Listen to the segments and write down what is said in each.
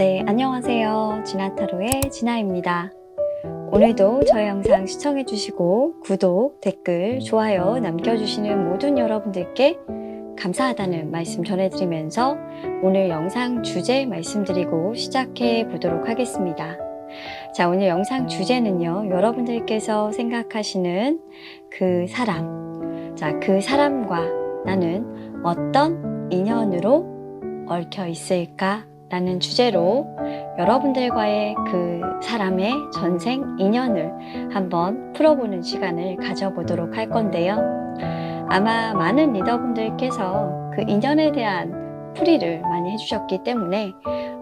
네, 안녕하세요. 진아타로의 진아입니다. 오늘도 저의 영상 시청해주시고 구독, 댓글, 좋아요 남겨주시는 모든 여러분들께 감사하다는 말씀 전해드리면서 오늘 영상 주제 말씀드리고 시작해 보도록 하겠습니다. 자, 오늘 영상 주제는요, 여러분들께서 생각하시는 그 사람, 자, 그 사람과 나는 어떤 인연으로 얽혀 있을까? 라는 주제로 여러분들과의 그 사람의 전생 인연을 한번 풀어보는 시간을 가져보도록 할 건데요. 아마 많은 리더분들께서 그 인연에 대한 풀이를 많이 해주셨기 때문에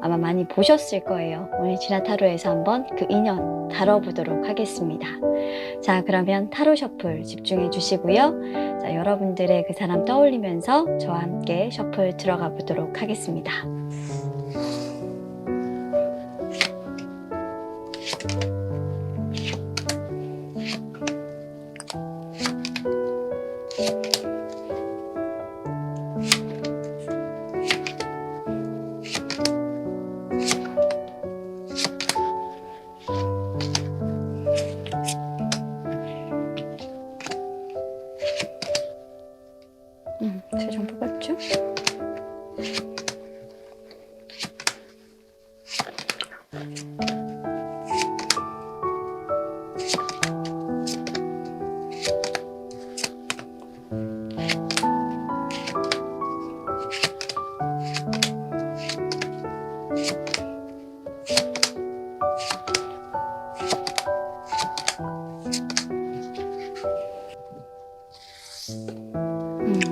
아마 많이 보셨을 거예요. 오늘 진아타로에서 한번 그 인연 다뤄보도록 하겠습니다. 자, 그러면 타로 셔플 집중해 주시고요. 자, 여러분들의 그 사람 떠올리면서 저와 함께 셔플 들어가 보도록 하겠습니다. 세종 뽑았죠?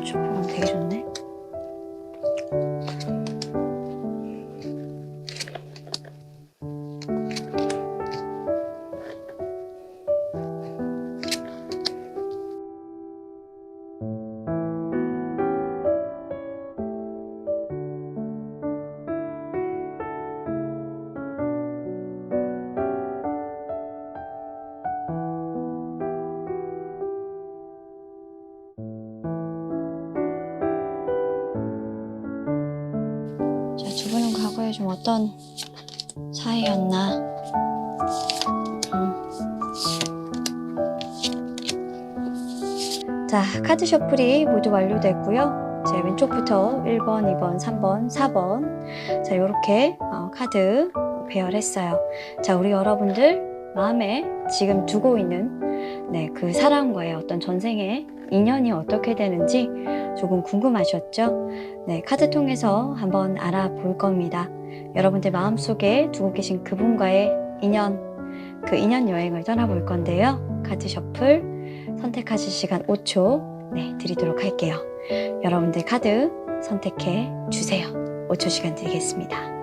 셔플감 되게 좋네. 자, 두 분은 과거에 좀 어떤 사이였나? 자, 카드 셔플이 모두 완료됐고요. 제 왼쪽부터 1번, 2번, 3번, 4번. 자, 요렇게 카드 배열했어요. 자, 우리 여러분들 마음에 지금 두고 있는 그 사람과의 어떤 전생의 인연이 어떻게 되는지 조금 궁금하셨죠? 네, 카드 통해서 한번 알아볼 겁니다. 여러분들 마음속에 두고 계신 그분과의 인연, 그 인연 여행을 떠나볼 건데요. 카드 셔플 선택하실 시간 5초 드리도록 할게요. 여러분들 카드 선택해 주세요. 5초 시간 드리겠습니다.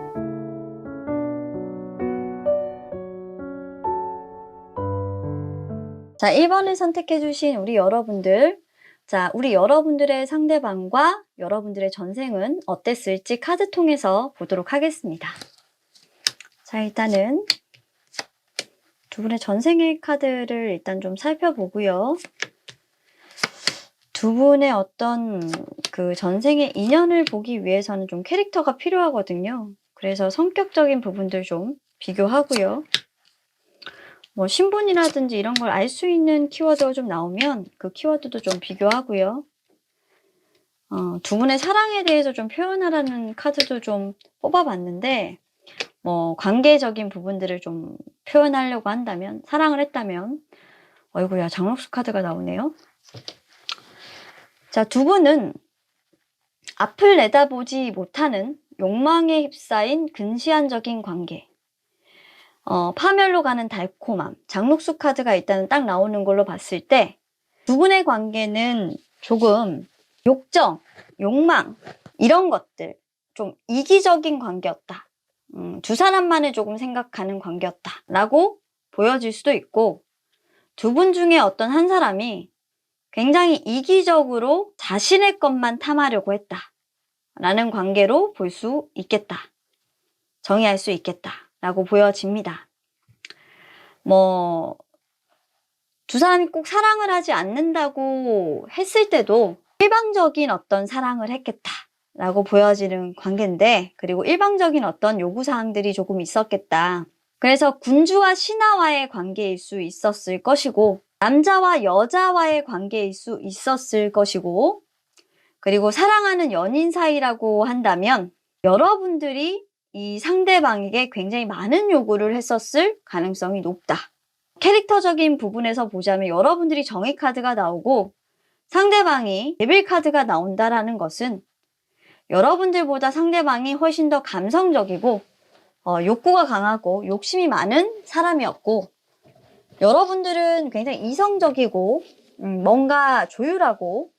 자, 1번을 선택해 주신 우리 여러분들, 자, 우리 여러분들의 상대방과 여러분들의 전생은 어땠을지 카드 통해서 보도록 하겠습니다. 자, 일단은 두 분의 전생의 카드를 일단 좀 살펴보고요. 두 분의 어떤 그 전생의 인연을 보기 위해서는 좀 캐릭터가 필요하거든요. 그래서 성격적인 부분들 좀 비교하고요. 뭐 신분이라든지 이런 걸 알 수 있는 키워드가 좀 나오면 그 키워드도 좀 비교하고요. 두 분의 사랑에 대해서 좀 표현하라는 카드도 좀 뽑아봤는데 뭐 관계적인 부분들을 좀 표현하려고 한다면, 사랑을 했다면, 어이구야, 장록수 카드가 나오네요. 자, 두 분은 앞을 내다보지 못하는 욕망에 휩싸인 근시안적인 관계, 파멸로 가는 달콤함, 장록수 카드가 일단은 딱 나오는 걸로 봤을 때 두 분의 관계는 조금 욕정, 욕망 이런 것들, 좀 이기적인 관계였다. 두 사람만을 조금 생각하는 관계였다 라고 보여질 수도 있고, 두 분 중에 어떤 한 사람이 굉장히 이기적으로 자신의 것만 탐하려고 했다 라는 관계로 볼 수 있겠다, 정의할 수 있겠다 라고 보여집니다. 뭐 두 사람이 꼭 사랑을 하지 않는다고 했을 때도 일방적인 어떤 사랑을 했겠다 라고 보여지는 관계인데, 그리고 일방적인 어떤 요구사항들이 조금 있었겠다. 그래서 군주와 신하와의 관계일 수 있었을 것이고, 남자와 여자와의 관계일 수 있었을 것이고, 그리고 사랑하는 연인 사이라고 한다면 여러분들이 이 상대방에게 굉장히 많은 요구를 했었을 가능성이 높다. 캐릭터적인 부분에서 보자면 여러분들이 정의 카드가 나오고 상대방이 데빌 카드가 나온다라는 것은 여러분들보다 상대방이 훨씬 더 감성적이고 욕구가 강하고 욕심이 많은 사람이었고, 여러분들은 굉장히 이성적이고 뭔가 조율하고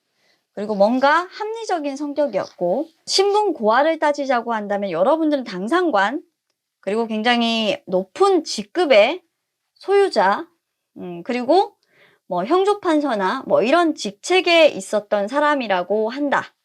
그리고 뭔가 합리적인 성격이었고, 신분 고하를 따지자고 한다면 여러분들은 당상관, 그리고 굉장히 높은 직급의 소유자, 그리고 뭐 형조판서나 뭐 이런 직책에 있었던 사람이라고 한다.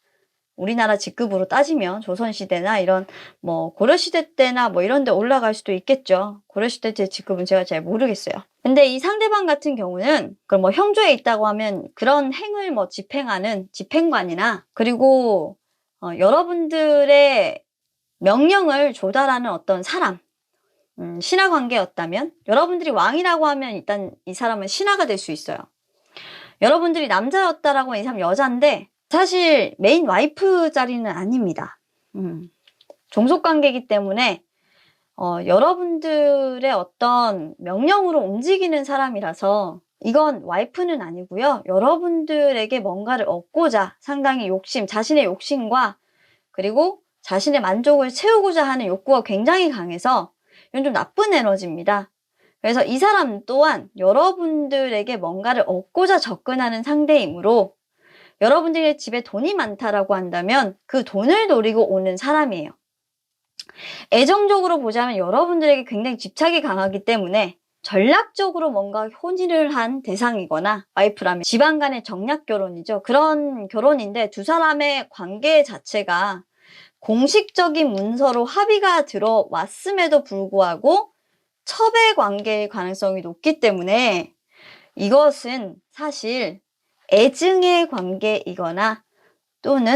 우리나라 직급으로 따지면 조선시대나 이런 뭐 고려시대 때나 뭐 이런 데 올라갈 수도 있겠죠. 고려시대 때 직급은 제가 잘 모르겠어요. 근데 이 상대방 같은 경우는 그럼 뭐 형조에 있다고 하면 그런 행을 뭐 집행하는 집행관이나, 그리고 여러분들의 명령을 조달하는 어떤 사람, 신하 관계였다면, 여러분들이 왕이라고 하면 일단 이 사람은 신하가 될 수 있어요. 여러분들이 남자였다라고 하면 이 사람 여자인데 사실 메인 와이프 자리는 아닙니다. 종속관계이기 때문에 여러분들의 어떤 명령으로 움직이는 사람이라서 이건 와이프는 아니고요. 여러분들에게 뭔가를 얻고자 상당히 자신의 욕심과 그리고 자신의 만족을 채우고자 하는 욕구가 굉장히 강해서 이건 좀 나쁜 에너지입니다. 그래서 이 사람 또한 여러분들에게 뭔가를 얻고자 접근하는 상대이므로, 여러분들의 집에 돈이 많다라고 한다면 그 돈을 노리고 오는 사람이에요. 애정적으로 보자면 여러분들에게 굉장히 집착이 강하기 때문에 전략적으로 뭔가 혼인을 한 대상이거나, 와이프라면 집안 간의 정략 결혼이죠. 그런 결혼인데 두 사람의 관계 자체가 공식적인 문서로 합의가 들어왔음에도 불구하고 첩의 관계일 가능성이 높기 때문에 이것은 사실 애증의 관계이거나, 또는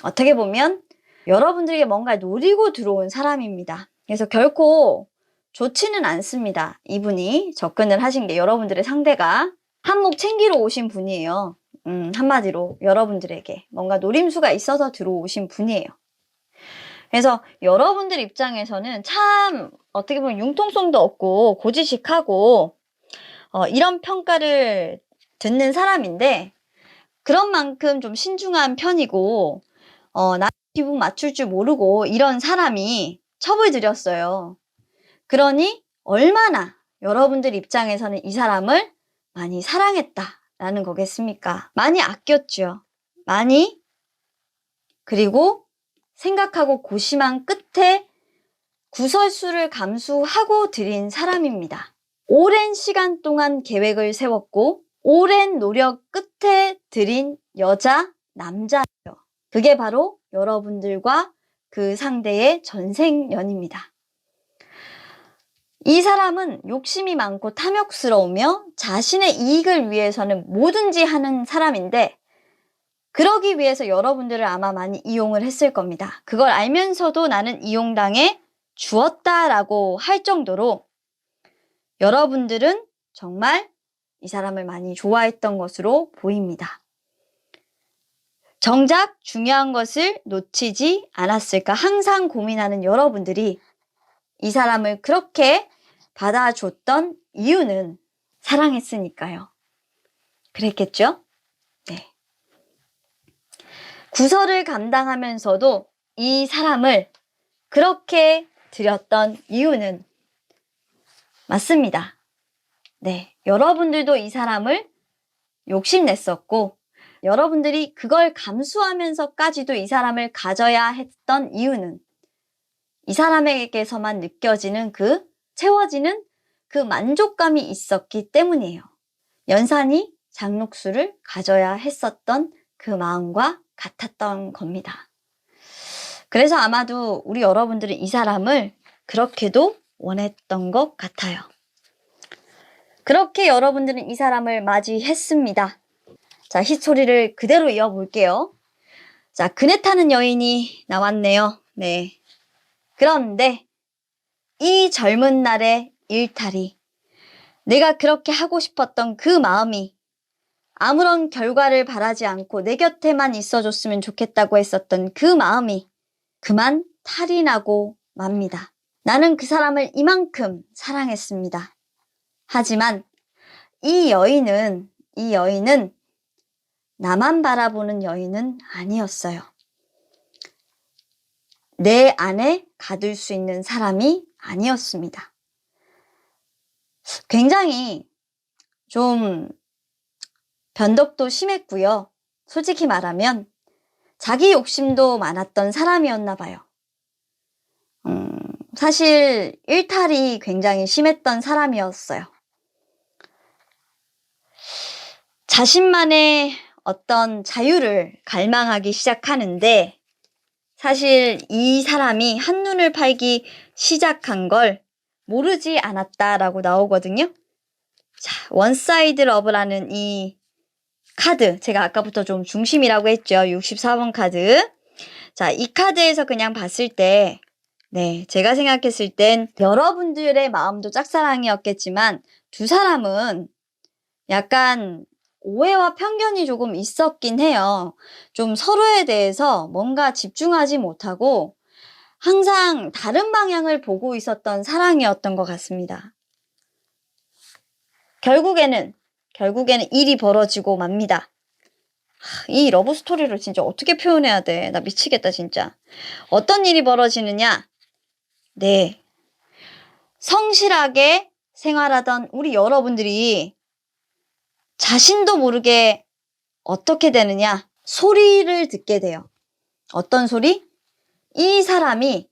어떻게 보면 여러분들에게 뭔가 노리고 들어온 사람입니다. 그래서 결코 좋지는 않습니다. 이분이 접근을 하신 게, 여러분들의 상대가 한몫 챙기러 오신 분이에요. 한마디로 여러분들에게 뭔가 노림수가 있어서 들어오신 분이에요. 그래서 여러분들 입장에서는 참 어떻게 보면 융통성도 없고 고지식하고 이런 평가를 듣는 사람인데, 그런 만큼 좀 신중한 편이고 나 기분 맞출 줄 모르고 이런 사람이 첩을 들였어요. 그러니 얼마나 여러분들 입장에서는 이 사람을 많이 사랑했다라는 거겠습니까? 많이 아꼈죠. 많이, 그리고 생각하고 고심한 끝에 구설수를 감수하고 들인 사람입니다. 오랜 시간 동안 계획을 세웠고 오랜 노력 끝에 들인 여자, 남자예요. 그게 바로 여러분들과 그 상대의 전생연입니다. 이 사람은 욕심이 많고 탐욕스러우며 자신의 이익을 위해서는 뭐든지 하는 사람인데, 그러기 위해서 여러분들을 아마 많이 이용을 했을 겁니다. 그걸 알면서도 나는 이용당해 주었다라고 할 정도로 여러분들은 정말 이 사람을 많이 좋아했던 것으로 보입니다. 정작 중요한 것을 놓치지 않았을까 항상 고민하는 여러분들이 이 사람을 그렇게 받아줬던 이유는 사랑했으니까요. 그랬겠죠? 네. 구설을 감당하면서도 이 사람을 그렇게 드렸던 이유는 맞습니다. 네. 여러분들도 이 사람을 욕심냈었고, 여러분들이 그걸 감수하면서까지도 이 사람을 가져야 했던 이유는 이 사람에게서만 느껴지는 채워지는 그 만족감이 있었기 때문이에요. 연산이 장록수를 가져야 했었던 그 마음과 같았던 겁니다. 그래서 아마도 우리 여러분들은 이 사람을 그렇게도 원했던 것 같아요. 그렇게 여러분들은 이 사람을 맞이했습니다. 자, 히스토리를 그대로 이어볼게요. 자, 그네 타는 여인이 나왔네요. 네. 그런데 이 젊은 날의 일탈이, 내가 그렇게 하고 싶었던 그 마음이, 아무런 결과를 바라지 않고 내 곁에만 있어줬으면 좋겠다고 했었던 그 마음이 그만 탈이 나고 맙니다. 나는 그 사람을 이만큼 사랑했습니다. 하지만 이 여인은 나만 바라보는 여인은 아니었어요. 내 안에 가둘 수 있는 사람이 아니었습니다. 굉장히 좀 변덕도 심했고요. 솔직히 말하면 자기 욕심도 많았던 사람이었나 봐요. 사실 일탈이 굉장히 심했던 사람이었어요. 자신만의 어떤 자유를 갈망하기 시작하는데, 사실 이 사람이 한눈을 팔기 시작한 걸 모르지 않았다라고 나오거든요. 자, 원사이드 러브라는 이 카드, 제가 아까부터 좀 중심이라고 했죠. 64번 카드. 자, 이 카드에서 그냥 봤을 때, 네, 제가 생각했을 땐 여러분들의 마음도 짝사랑이었겠지만 두 사람은 약간 오해와 편견이 조금 있었긴 해요. 좀 서로에 대해서 뭔가 집중하지 못하고 항상 다른 방향을 보고 있었던 사랑이었던 것 같습니다. 결국에는 일이 벌어지고 맙니다. 이 러브 스토리를 진짜 어떻게 표현해야 돼? 나 미치겠다, 진짜. 어떤 일이 벌어지느냐? 네. 성실하게 생활하던 우리 여러분들이 자신도 모르게 어떻게 되느냐? 소리를 듣게 돼요. 어떤 소리? 이 사람이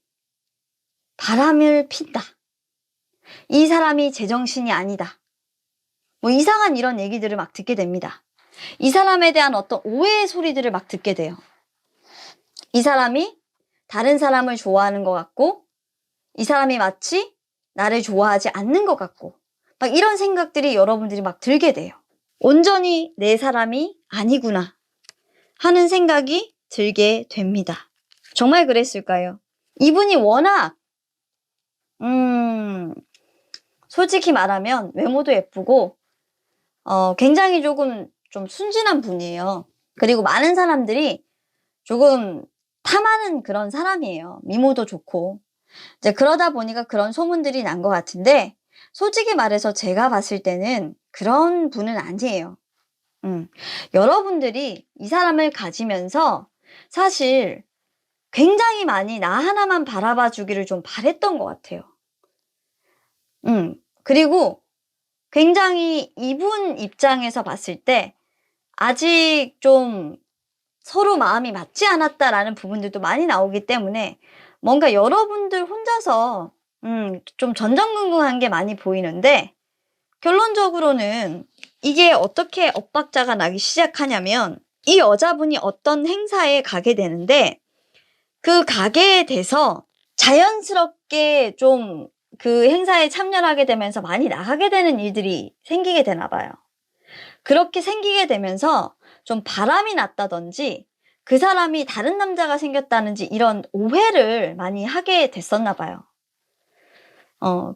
바람을 핀다. 이 사람이 제정신이 아니다. 뭐 이상한 이런 얘기들을 막 듣게 됩니다. 이 사람에 대한 어떤 오해의 소리들을 막 듣게 돼요. 이 사람이 다른 사람을 좋아하는 것 같고, 이 사람이 마치 나를 좋아하지 않는 것 같고, 막 이런 생각들이 여러분들이 막 들게 돼요. 온전히 내 사람이 아니구나 하는 생각이 들게 됩니다. 정말 그랬을까요? 이분이 워낙 솔직히 말하면 외모도 예쁘고 굉장히 조금 좀 순진한 분이에요. 그리고 많은 사람들이 조금 탐하는 그런 사람이에요. 미모도 좋고. 이제 그러다 보니까 그런 소문들이 난 것 같은데, 솔직히 말해서 제가 봤을 때는 그런 분은 아니에요. 여러분들이 이 사람을 가지면서 사실 굉장히 많이 나 하나만 바라봐 주기를 좀 바랬던 것 같아요. 그리고 굉장히 이분 입장에서 봤을 때 아직 좀 서로 마음이 맞지 않았다라는 부분들도 많이 나오기 때문에 뭔가 여러분들 혼자서 좀 전전긍긍한 게 많이 보이는데, 결론적으로는 이게 어떻게 엇박자가 나기 시작하냐면, 이 여자분이 어떤 행사에 가게 되는데 그 가게에 대해서 자연스럽게 좀 그 행사에 참여를 하게 되면서 많이 나가게 되는 일들이 생기게 되나 봐요. 그렇게 생기게 되면서 좀 바람이 났다든지 그 사람이 다른 남자가 생겼다는지 이런 오해를 많이 하게 됐었나 봐요.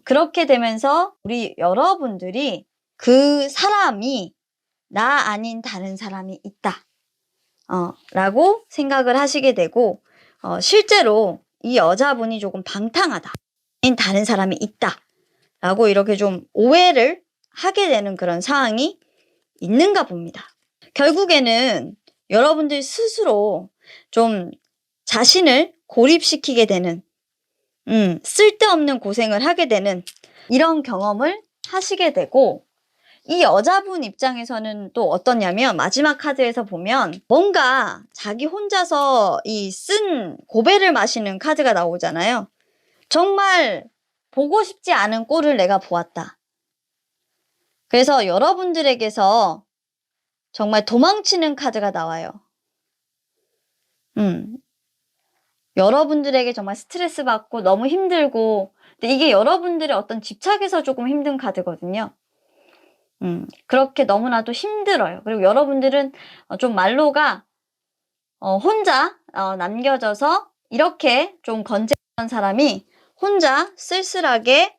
그렇게 되면서 우리 여러분들이 그 사람이 나 아닌 다른 사람이 있다. 라고 생각을 하시게 되고, 실제로 이 여자분이 조금 방탕하다. 다른 사람이 있다. 라고 이렇게 좀 오해를 하게 되는 그런 상황이 있는가 봅니다. 결국에는 여러분들 스스로 좀 자신을 고립시키게 되는, 쓸데없는 고생을 하게 되는 이런 경험을 하시게 되고, 이 여자분 입장에서는 또 어떠냐면, 마지막 카드에서 보면 뭔가 자기 혼자서 이 쓴 고배를 마시는 카드가 나오잖아요. 정말 보고 싶지 않은 꼴을 내가 보았다. 그래서 여러분들에게서 정말 도망치는 카드가 나와요. 여러분들에게 정말 스트레스 받고 너무 힘들고, 근데 이게 여러분들의 어떤 집착에서 조금 힘든 카드거든요. 그렇게 너무나도 힘들어요. 그리고 여러분들은 좀 말로가 혼자 남겨져서 이렇게 좀 건재한 사람이 혼자 쓸쓸하게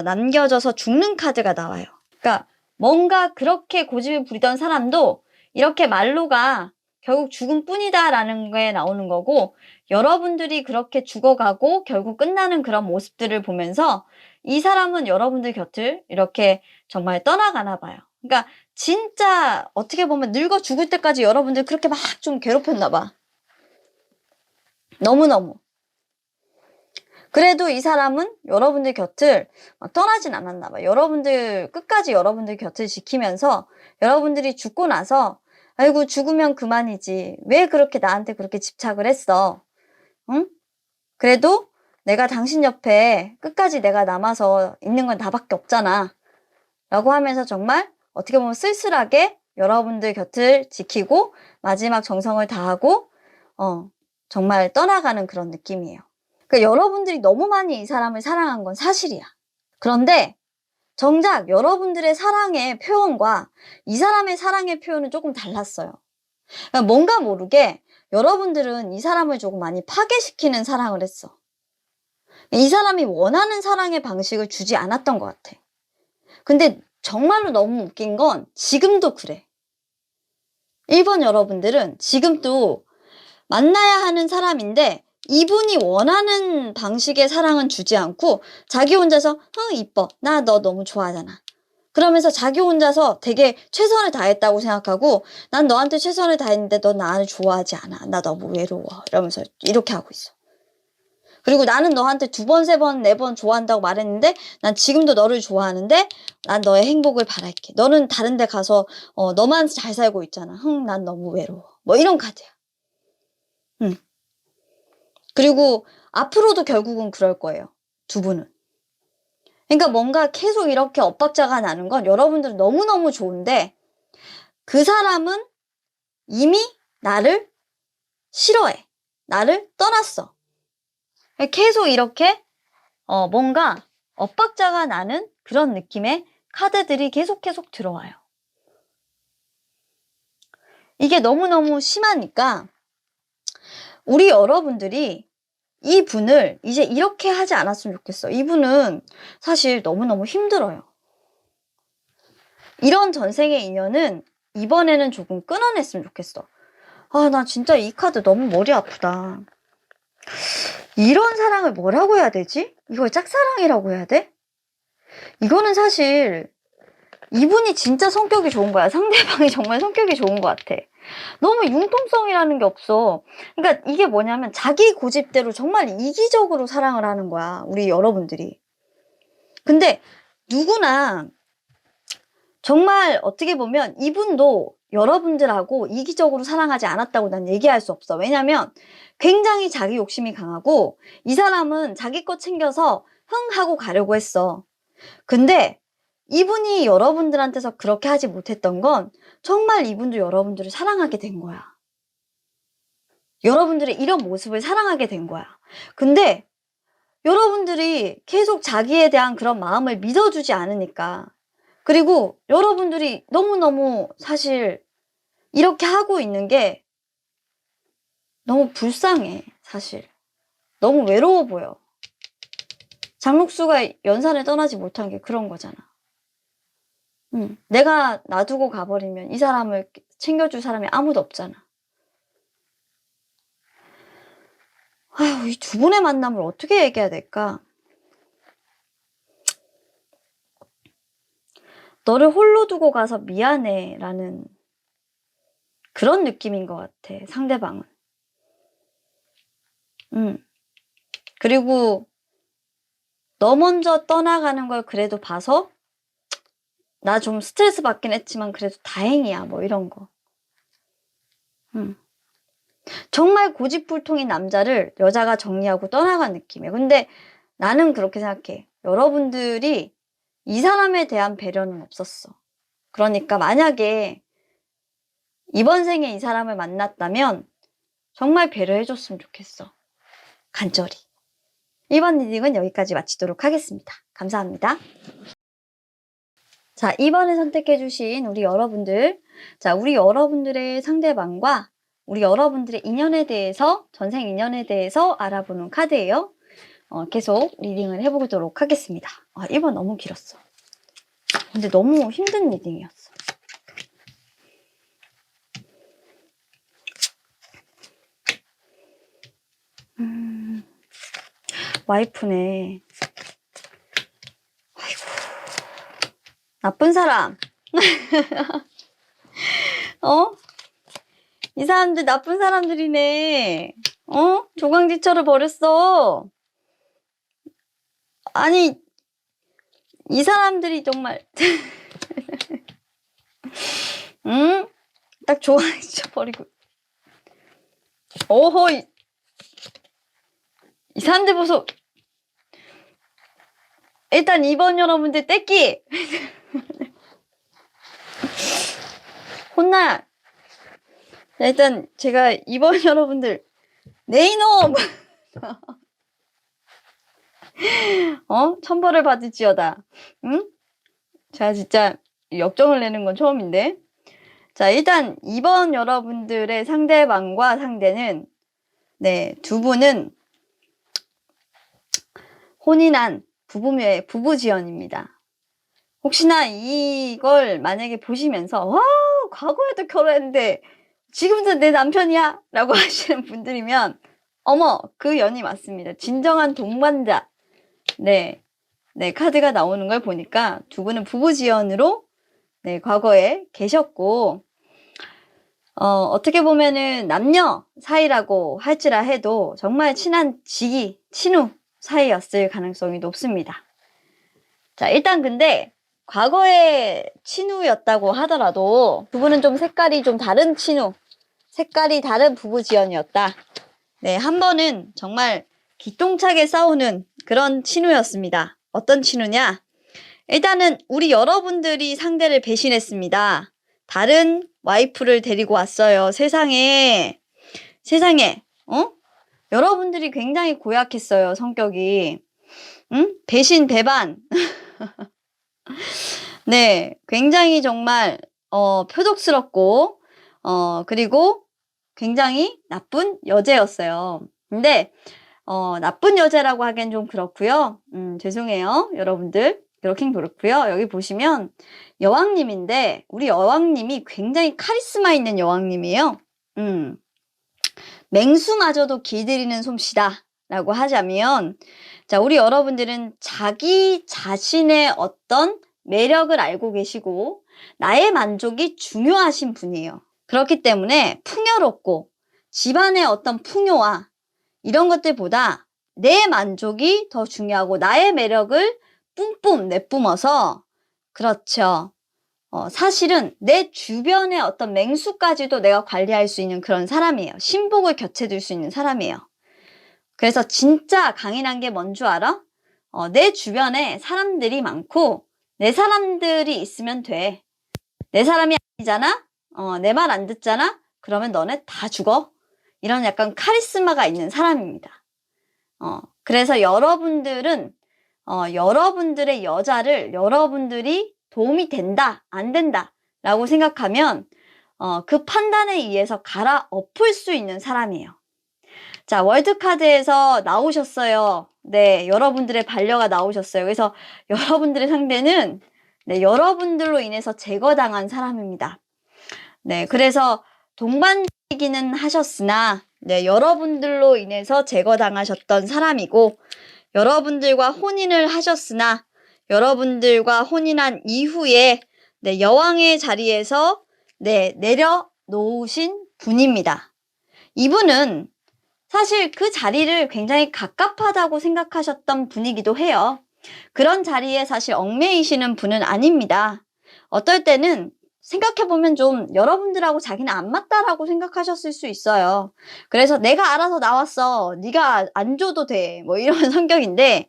남겨져서 죽는 카드가 나와요. 그러니까 뭔가 그렇게 고집을 부리던 사람도 이렇게 말로가 결국 죽음 뿐이다 라는 게 나오는 거고, 여러분들이 그렇게 죽어가고 결국 끝나는 그런 모습들을 보면서 이 사람은 여러분들 곁을 이렇게 정말 떠나가나 봐요. 그러니까 진짜 어떻게 보면 늙어 죽을 때까지 여러분들 그렇게 막 좀 괴롭혔나 봐. 너무너무. 그래도 이 사람은 여러분들 곁을 막 떠나진 않았나 봐. 여러분들 끝까지 여러분들 곁을 지키면서 여러분들이 죽고 나서 아이고 죽으면 그만이지. 왜 그렇게 나한테 그렇게 집착을 했어? 응? 그래도 내가 당신 옆에 끝까지 내가 남아서 있는 건 나밖에 없잖아. 라고 하면서 정말 어떻게 보면 쓸쓸하게 여러분들 곁을 지키고 마지막 정성을 다하고 정말 떠나가는 그런 느낌이에요. 그러니까 여러분들이 너무 많이 이 사람을 사랑한 건 사실이야. 그런데 정작 여러분들의 사랑의 표현과 이 사람의 사랑의 표현은 조금 달랐어요. 그러니까 뭔가 모르게 여러분들은 이 사람을 조금 많이 파괴시키는 사랑을 했어. 이 사람이 원하는 사랑의 방식을 주지 않았던 것 같아. 근데 정말로 너무 웃긴 건 지금도 그래. 1번 여러분들은 지금도 만나야 하는 사람인데 이분이 원하는 방식의 사랑은 주지 않고 자기 혼자서 이뻐. 나 너 너무 좋아하잖아. 그러면서 자기 혼자서 되게 최선을 다했다고 생각하고 난 너한테 최선을 다했는데 너 나를 좋아하지 않아. 나 너무 외로워. 이러면서 이렇게 하고 있어. 그리고 나는 너한테 2번, 3번, 4번 좋아한다고 말했는데 난 지금도 너를 좋아하는데 난 너의 행복을 바랄게. 너는 다른 데 가서 너만 잘 살고 있잖아. 난 너무 외로워. 뭐 이런 카드야. 그리고 앞으로도 결국은 그럴 거예요. 두 분은. 그러니까 뭔가 계속 이렇게 엇박자가 나는 건 여러분들은 너무너무 좋은데 그 사람은 이미 나를 싫어해. 나를 떠났어. 계속 이렇게 뭔가 엇박자가 나는 그런 느낌의 카드들이 계속 들어와요. 이게 너무너무 심하니까 우리 여러분들이 이 분을 이제 이렇게 하지 않았으면 좋겠어. 이분은 사실 너무너무 힘들어요. 이런 전생의 인연은 이번에는 조금 끊어냈으면 좋겠어. 아, 나 진짜 이 카드 너무 머리 아프다. 이런 사랑을 뭐라고 해야 되지? 이걸 짝사랑이라고 해야 돼? 이거는 사실 이분이 진짜 성격이 좋은 거야. 상대방이 정말 성격이 좋은 것 같아. 너무 융통성이라는 게 없어. 그러니까 이게 뭐냐면 자기 고집대로 정말 이기적으로 사랑을 하는 거야. 우리 여러분들이. 근데 누구나 정말 어떻게 보면 이분도 여러분들하고 이기적으로 사랑하지 않았다고 난 얘기할 수 없어. 왜냐면 굉장히 자기 욕심이 강하고 이 사람은 자기 거 챙겨서 하고 가려고 했어. 근데 이분이 여러분들한테서 그렇게 하지 못했던 건 정말 이분도 여러분들을 사랑하게 된 거야. 여러분들의 이런 모습을 사랑하게 된 거야. 근데 여러분들이 계속 자기에 대한 그런 마음을 믿어주지 않으니까, 그리고 여러분들이 너무너무 사실 이렇게 하고 있는 게 너무 불쌍해, 사실. 너무 외로워 보여. 장록수가 연산을 떠나지 못한 게 그런 거잖아. 내가 놔두고 가버리면 이 사람을 챙겨줄 사람이 아무도 없잖아. 아휴, 이 두 분의 만남을 어떻게 얘기해야 될까? 너를 홀로 두고 가서 미안해 라는 그런 느낌인 것 같아, 상대방은. 그리고 너 먼저 떠나가는 걸 그래도 봐서 나 좀 스트레스 받긴 했지만 그래도 다행이야, 뭐 이런 거. 정말 고집불통인 남자를 여자가 정리하고 떠나간 느낌이야. 근데 나는 그렇게 생각해. 여러분들이 이 사람에 대한 배려는 없었어. 그러니까 만약에 이번 생에 이 사람을 만났다면 정말 배려해줬으면 좋겠어. 간절히. 1번 리딩은 여기까지 마치도록 하겠습니다. 감사합니다. 자, 2번을 선택해주신 우리 여러분들. 자, 우리 여러분들의 상대방과 우리 여러분들의 인연에 대해서, 전생 인연에 대해서 알아보는 카드예요. 계속 리딩을 해보도록 하겠습니다. 1번 너무 길었어. 근데 너무 힘든 리딩이었어. 와이프네. 아이고. 나쁜 사람. 이 사람들 나쁜 사람들이네. 조강지처를 버렸어. 아니, 이 사람들이 정말. 응? 딱 조강지처 버리고. 오호, 이 사람들 보소. 일단 2번 여러분들 떼끼. 혼나. 일단 제가 2번 여러분들 네 이놈. 천벌을 받을지어다. 응? 자, 진짜 역정을 내는 건 처음인데. 자, 일단 2번 여러분들의 상대방과 상대는, 네, 두 분은 혼인한 부부지연입니다. 혹시나 이걸 만약에 보시면서 와, 과거에도 결혼했는데 지금도 내 남편이야 라고 하시는 분들이면 어머, 그 연이 맞습니다. 진정한 동반자. 네, 카드가 나오는 걸 보니까 두 분은 부부지연으로, 네, 과거에 계셨고, 어떻게 보면은 남녀 사이라고 할지라 해도 정말 친한 친우 사이였을 가능성이 높습니다. 자, 일단 근데 과거의 친우였다고 하더라도 두 분은 좀 색깔이 좀 다른 친우, 색깔이 다른 부부지연이었다. 네, 한 번은 정말 기똥차게 싸우는 그런 친우였습니다. 어떤 친우냐? 일단은 우리 여러분들이 상대를 배신했습니다. 다른 와이프를 데리고 왔어요. 세상에, 여러분들이 굉장히 고약했어요, 성격이. 응? 배신, 배반. 네, 굉장히 정말, 표독스럽고, 그리고 굉장히 나쁜 여자였어요. 근데, 나쁜 여자라고 하기엔 좀 그렇고요. 죄송해요, 여러분들. 그렇긴 그렇고요. 여기 보시면 여왕님인데 우리 여왕님이 굉장히 카리스마 있는 여왕님이에요. 맹수마저도 길들이는 솜씨다 라고 하자면, 자, 우리 여러분들은 자기 자신의 어떤 매력을 알고 계시고 나의 만족이 중요하신 분이에요. 그렇기 때문에 풍요롭고 집안의 어떤 풍요와 이런 것들보다 내 만족이 더 중요하고 나의 매력을 뿜뿜 내뿜어서, 그렇죠. 사실은 내 주변의 어떤 맹수까지도 내가 관리할 수 있는 그런 사람이에요. 신복을 곁에 둘 수 있는 사람이에요. 그래서 진짜 강인한 게 뭔 줄 알아? 내 주변에 사람들이 많고 내 사람들이 있으면 돼. 내 사람이 아니잖아? 내 말 안 듣잖아? 그러면 너네 다 죽어. 이런 약간 카리스마가 있는 사람입니다. 그래서 여러분들은 여러분들의 여자를 여러분들이 도움이 된다, 안 된다 라고 생각하면 그 판단에 의해서 갈아엎을 수 있는 사람이에요. 자, 월드카드에서 나오셨어요. 네, 여러분들의 반려가 나오셨어요. 그래서 여러분들의 상대는, 네, 여러분들로 인해서 제거당한 사람입니다. 네, 그래서 동반이기는 하셨으나, 네, 여러분들로 인해서 제거당하셨던 사람이고, 여러분들과 혼인을 하셨으나 여러분들과 혼인한 이후에, 네, 여왕의 자리에서, 네, 내려놓으신 분입니다. 이분은 사실 그 자리를 굉장히 갑갑하다고 생각하셨던 분이기도 해요. 그런 자리에 사실 얽매이시는 분은 아닙니다. 어떨 때는 생각해보면 좀 여러분들하고 자기는 안 맞다라고 생각하셨을 수 있어요. 그래서 내가 알아서 나왔어. 네가 안 줘도 돼. 뭐 이런 성격인데,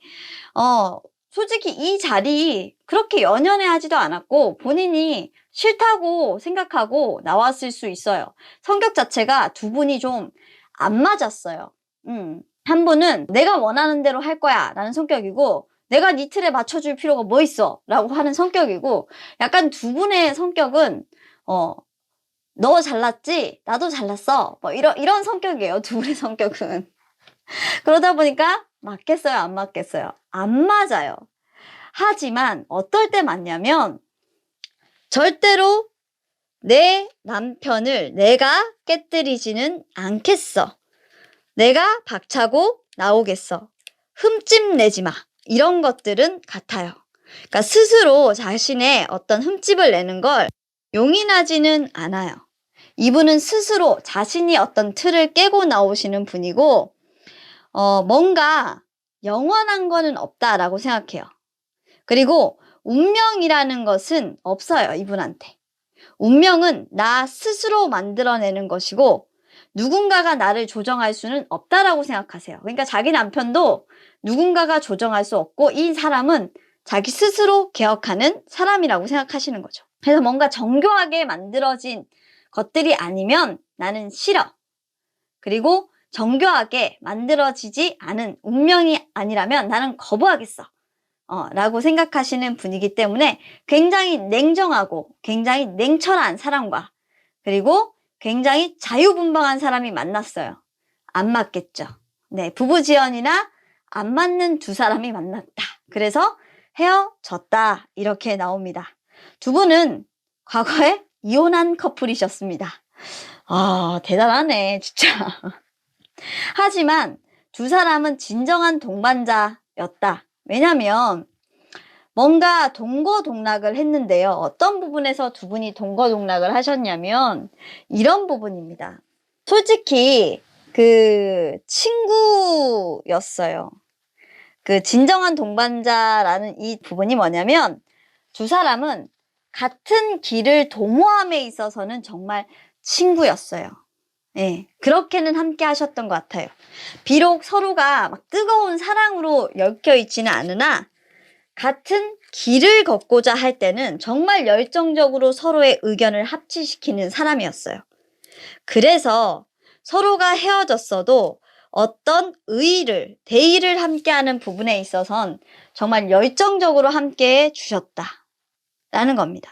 솔직히 이 자리 그렇게 연연해 하지도 않았고 본인이 싫다고 생각하고 나왔을 수 있어요. 성격 자체가 두 분이 좀 안 맞았어요. 한 분은 내가 원하는 대로 할 거야 라는 성격이고, 내가 네 틀에 맞춰줄 필요가 뭐 있어 라고 하는 성격이고, 약간 두 분의 성격은 너 잘났지? 나도 잘났어. 뭐 이런 성격이에요. 두 분의 성격은. 그러다 보니까 맞겠어요? 안 맞겠어요? 안 맞아요. 하지만 어떨 때 맞냐면 절대로 내 남편을 내가 깨뜨리지는 않겠어. 내가 박차고 나오겠어. 흠집 내지 마. 이런 것들은 같아요. 그러니까 스스로 자신의 어떤 흠집을 내는 걸 용인하지는 않아요. 이분은 스스로 자신이 어떤 틀을 깨고 나오시는 분이고, 뭔가 영원한 거는 없다라고 생각해요. 그리고 운명이라는 것은 없어요, 이분한테. 운명은 나 스스로 만들어내는 것이고 누군가가 나를 조정할 수는 없다라고 생각하세요. 그러니까 자기 남편도 누군가가 조정할 수 없고 이 사람은 자기 스스로 개혁하는 사람이라고 생각하시는 거죠. 그래서 뭔가 정교하게 만들어진 것들이 아니면 나는 싫어. 그리고 정교하게 만들어지지 않은 운명이 아니라면 나는 거부하겠어. 라고 생각하시는 분이기 때문에 굉장히 냉정하고 굉장히 냉철한 사람과 그리고 굉장히 자유분방한 사람이 만났어요. 안 맞겠죠. 네, 부부지연이나 안 맞는 두 사람이 만났다. 그래서 헤어졌다. 이렇게 나옵니다. 두 분은 과거에 이혼한 커플이셨습니다. 아, 대단하네, 진짜. 하지만 두 사람은 진정한 동반자였다. 왜냐면 뭔가 동거동락을 했는데요. 어떤 부분에서 두 분이 동거동락을 하셨냐면 이런 부분입니다. 솔직히 그 친구였어요. 그 진정한 동반자라는 이 부분이 뭐냐면 두 사람은 같은 길을 도모함에 있어서는 정말 친구였어요. 예, 그렇게는 함께 하셨던 것 같아요. 비록 서로가 막 뜨거운 사랑으로 엮여 있지는 않으나 같은 길을 걷고자 할 때는 정말 열정적으로 서로의 의견을 합치시키는 사람이었어요. 그래서 서로가 헤어졌어도 어떤 대의를 함께하는 부분에 있어선 정말 열정적으로 함께해 주셨다라는 겁니다.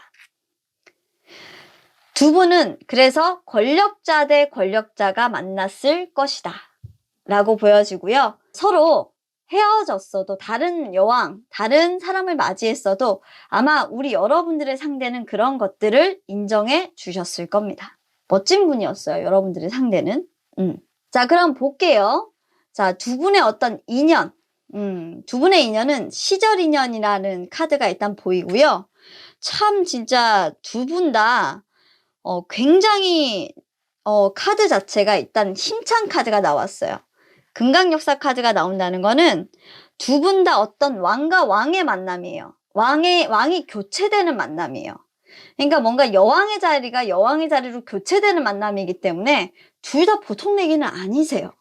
두 분은 그래서 권력자 대 권력자가 만났을 것이다 라고 보여지고요. 서로 헤어졌어도 다른 여왕, 다른 사람을 맞이했어도 아마 우리 여러분들의 상대는 그런 것들을 인정해 주셨을 겁니다. 멋진 분이었어요, 여러분들의 상대는. 자, 그럼 볼게요. 자, 두 분의 어떤 인연. 두 분의 인연은 시절 인연이라는 카드가 일단 보이고요. 참 진짜 두 분 다 굉장히 카드 자체가 일단 힘찬 카드가 나왔어요. 금강역사 카드가 나온다는 거는 두 분 다 어떤 왕과 왕의 만남이에요. 왕이 교체되는 만남이에요. 그러니까 뭔가 여왕의 자리가 여왕의 자리로 교체되는 만남이기 때문에 둘 다 보통 내기는 아니세요.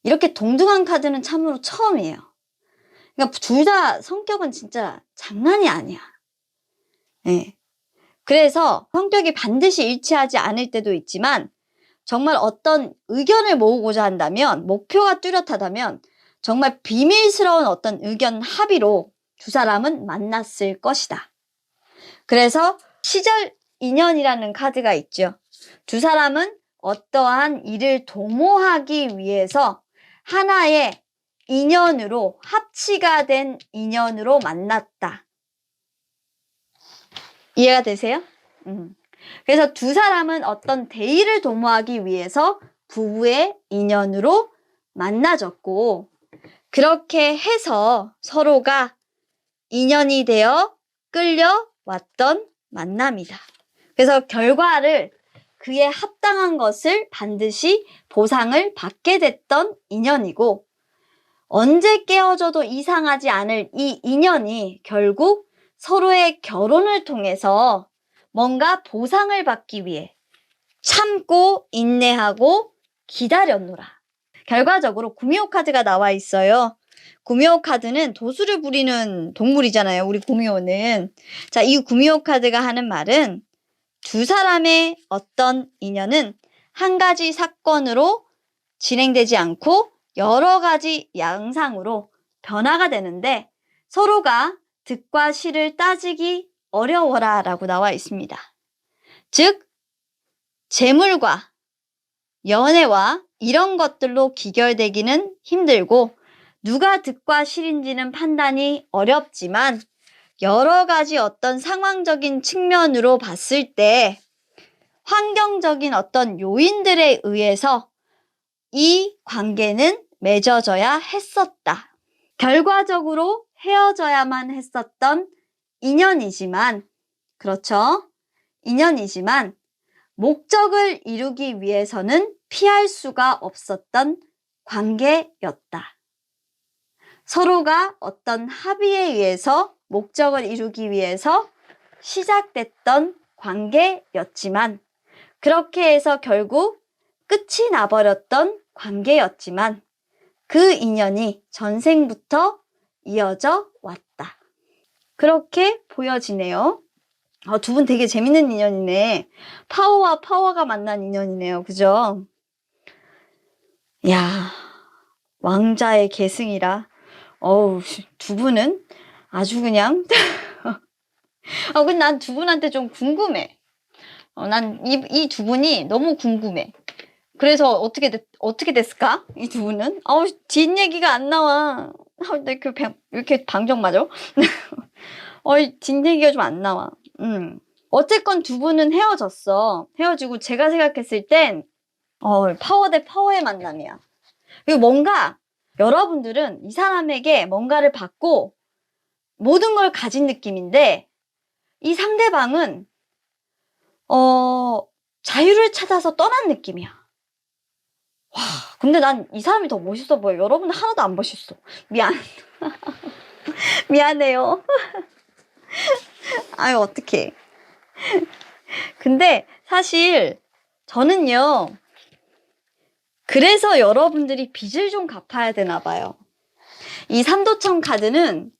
이렇게 동등한 카드는 참으로 처음이에요. 그러니까 둘 다 성격은 진짜 장난이 아니야. 네. 그래서 성격이 반드시 일치하지 않을 때도 있지만 정말 어떤 의견을 모으고자 한다면, 목표가 뚜렷하다면 정말 비밀스러운 어떤 의견 합의로 두 사람은 만났을 것이다. 그래서 시절 인연이라는 카드가 있죠. 두 사람은 어떠한 일을 도모하기 위해서 하나의 인연으로, 합치가 된 인연으로 만났다. 이해가 되세요? 그래서 두 사람은 어떤 대의를 도모하기 위해서 부부의 인연으로 만나졌고 그렇게 해서 서로가 인연이 되어 끌려왔던 만남이다. 그래서 결과를 그에 합당한 것을 반드시 보상을 받게 됐던 인연이고 언제 깨어져도 이상하지 않을 이 인연이 결국 서로의 결혼을 통해서 뭔가 보상을 받기 위해 참고 인내하고 기다렸노라. 결과적으로 구미호 카드가 나와 있어요. 구미호 카드는 도수를 부리는 동물이잖아요. 우리 구미호는. 자, 이 구미호 카드가 하는 말은 두 사람의 어떤 인연은 한 가지 사건으로 진행되지 않고 여러 가지 양상으로 변화가 되는데 서로가 득과 실을 따지기 어려워라 라고 나와 있습니다. 즉 재물과 연애와 이런 것들로 귀결되기는 힘들고 누가 득과 실인지는 판단이 어렵지만 여러 가지 어떤 상황적인 측면으로 봤을 때 환경적인 어떤 요인들에 의해서 이 관계는 맺어져야 했었다. 결과적으로 헤어져야만 했었던 인연이지만, 그렇죠? 인연이지만 목적을 이루기 위해서는 피할 수가 없었던 관계였다. 서로가 어떤 합의에 의해서 목적을 이루기 위해서 시작됐던 관계였지만 그렇게 해서 결국 끝이 나버렸던 관계였지만 그 인연이 전생부터 이어져 왔다. 그렇게 보여지네요. 두 분 되게 재밌는 인연이네. 파워와 파워가 만난 인연이네요. 그죠? 야, 왕자의 계승이라. 어우, 두 분은 아주 그냥 근데 난 두 분한테 좀 궁금해. 난 이 두 분이 너무 궁금해. 그래서 어떻게 됐을까? 이 두 분은? 뒷얘기가 안 나와. 나 왜 이렇게 방정 맞아? 뒷얘기가 좀 안 나와. 어쨌건 두 분은 헤어졌어. 헤어지고 제가 생각했을 땐, 파워 대 파워의 만남이야. 그리고 뭔가, 여러분들은 이 사람에게 뭔가를 받고 모든 걸 가진 느낌인데, 이 상대방은, 자유를 찾아서 떠난 느낌이야. 와, 근데 난 이 사람이 더 멋있어 보여. 여러분 하나도 안 멋있어. 미안. 미안해요. 아유, 어떡해. 근데 사실 저는요, 그래서 여러분들이 빚을 좀 갚아야 되나 봐요. 이 삼도천 카드는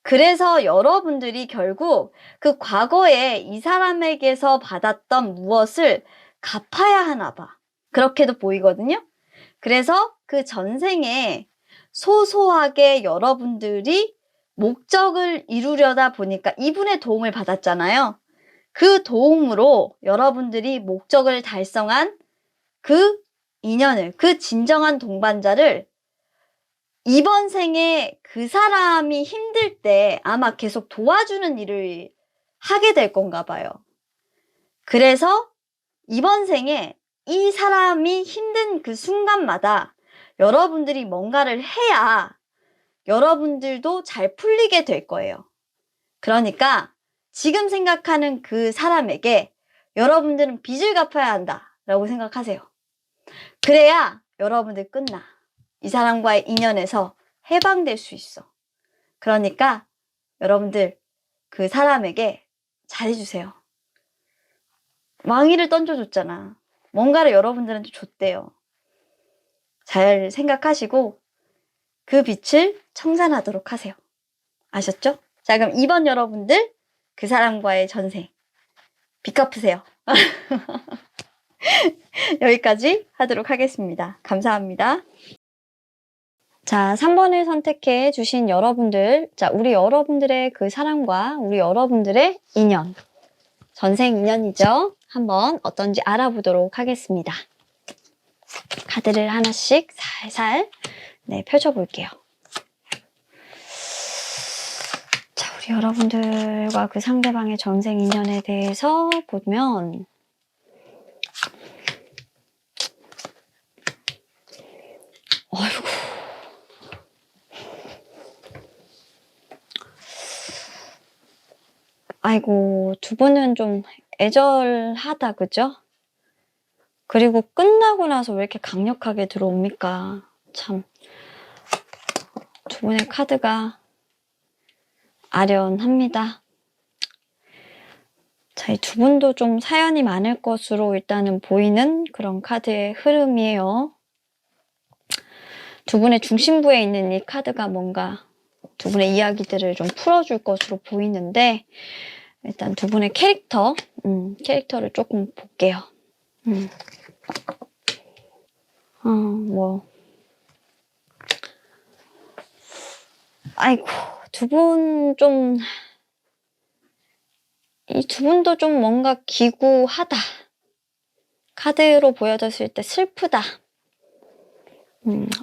그래서 여러분들이 결국 그 과거에 이 사람에게서 받았던 무엇을 갚아야 하나 봐. 그렇게도 보이거든요. 그래서 그 전생에 소소하게 여러분들이 목적을 이루려다 보니까 이분의 도움을 받았잖아요. 그 도움으로 여러분들이 목적을 달성한 그 인연을, 그 진정한 동반자를 이번 생에 그 사람이 힘들 때 아마 계속 도와주는 일을 하게 될 건가 봐요. 그래서 이번 생에 이 사람이 힘든 그 순간마다 여러분들이 뭔가를 해야 여러분들도 잘 풀리게 될 거예요. 그러니까 지금 생각하는 그 사람에게 여러분들은 빚을 갚아야 한다라고 생각하세요. 그래야 여러분들 끝나. 이 사람과의 인연에서 해방될 수 있어. 그러니까 여러분들 그 사람에게 잘해주세요. 왕위를 던져줬잖아. 뭔가를 여러분들한테 줬대요. 잘 생각하시고 그 빚을 청산하도록 하세요. 아셨죠? 자, 그럼 이번 여러분들 그 사람과의 전생 빚 갚으세요. 여기까지 하도록 하겠습니다. 감사합니다. 자, 3번을 선택해 주신 여러분들, 자, 우리 여러분들의 그 사랑과 우리 여러분들의 인연, 전생 인연이죠. 한번 어떤지 알아보도록 하겠습니다. 카드를 하나씩 살살 펼쳐볼게요. 자, 우리 여러분들과 그 상대방의 전생 인연에 대해서 보면 아이고, 두 분은 좀 애절하다, 그죠? 그리고 끝나고 나서 왜 이렇게 강력하게 들어옵니까? 참, 두 분의 카드가 아련합니다. 자, 이 두 분도 좀 사연이 많을 것으로 일단은 보이는 그런 카드의 흐름이에요. 두 분의 중심부에 있는 이 카드가 뭔가 두 분의 이야기들을 좀 풀어줄 것으로 보이는데, 일단 두 분의 캐릭터를 조금 볼게요. 아이고, 이 두 분도 좀 뭔가 기구하다. 카드로 보여졌을 때 슬프다.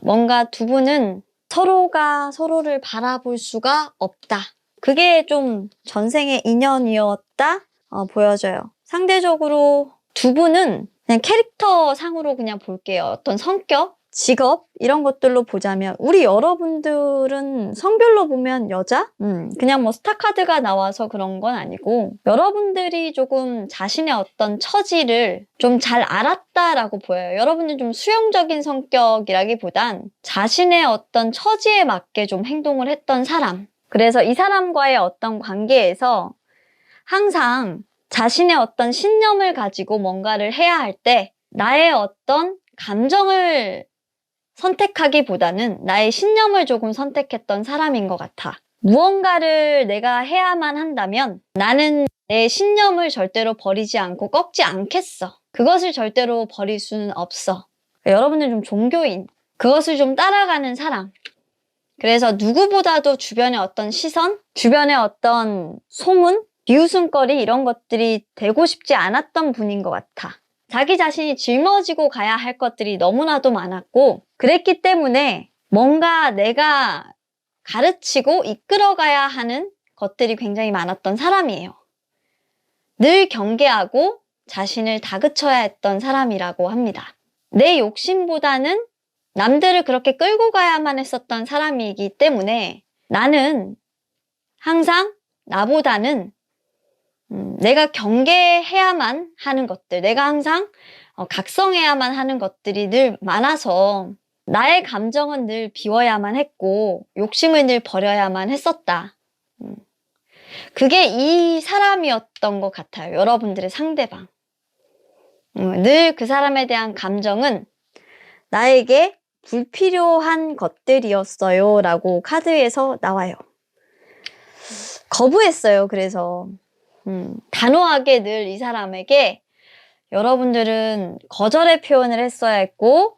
뭔가 두 분은 서로가 서로를 바라볼 수가 없다. 그게 좀 전생의 인연이었다 보여져요. 상대적으로 두 분은 그냥 캐릭터 상으로 그냥 볼게요. 어떤 성격, 직업 이런 것들로 보자면 우리 여러분들은 성별로 보면 여자? 그냥 뭐 스타카드가 나와서 그런 건 아니고 여러분들이 조금 자신의 어떤 처지를 좀 잘 알았다라고 보여요. 여러분은 좀 수용적인 성격이라기보단 자신의 어떤 처지에 맞게 좀 행동을 했던 사람. 그래서 이 사람과의 어떤 관계에서 항상 자신의 어떤 신념을 가지고 뭔가를 해야 할 때 나의 어떤 감정을 선택하기보다는 나의 신념을 조금 선택했던 사람인 것 같아. 무언가를 내가 해야만 한다면 나는 내 신념을 절대로 버리지 않고 꺾지 않겠어. 그것을 절대로 버릴 수는 없어. 여러분은 좀 종교인, 그것을 좀 따라가는 사람. 그래서 누구보다도 주변의 어떤 시선, 주변의 어떤 소문, 비웃음거리 이런 것들이 되고 싶지 않았던 분인 것 같아. 자기 자신이 짊어지고 가야 할 것들이 너무나도 많았고 그랬기 때문에 뭔가 내가 가르치고 이끌어가야 하는 것들이 굉장히 많았던 사람이에요. 늘 경계하고 자신을 다그쳐야 했던 사람이라고 합니다. 내 욕심보다는 남들을 그렇게 끌고 가야만 했었던 사람이기 때문에 나는 항상 나보다는 내가 경계해야만 하는 것들, 내가 항상 각성해야만 하는 것들이 늘 많아서 나의 감정은 늘 비워야만 했고 욕심을 늘 버려야만 했었다. 그게 이 사람이었던 것 같아요. 여러분들의 상대방. 늘 그 사람에 대한 감정은 나에게 불필요한 것들이었어요 라고 카드에서 나와요. 거부했어요. 그래서 단호하게 늘 이 사람에게 여러분들은 거절의 표현을 했어야 했고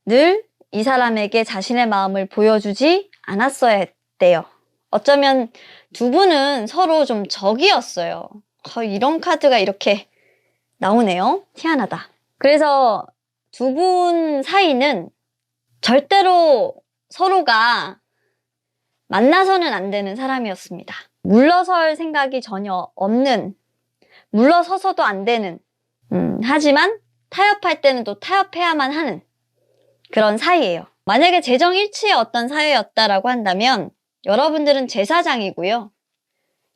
늘 이 사람에게 자신의 마음을 보여주지 않았어야 했대요. 어쩌면 두 분은 서로 좀 적이었어요. 이런 카드가 이렇게 나오네요. 희한하다. 그래서 두 분 사이는 절대로 서로가 만나서는 안 되는 사람이었습니다. 물러설 생각이 전혀 없는, 물러서서도 안 되는, 하지만 타협할 때는 또 타협해야만 하는 그런 사이예요. 만약에 재정일치의 어떤 사이였다라고 한다면 여러분들은 제사장이고요.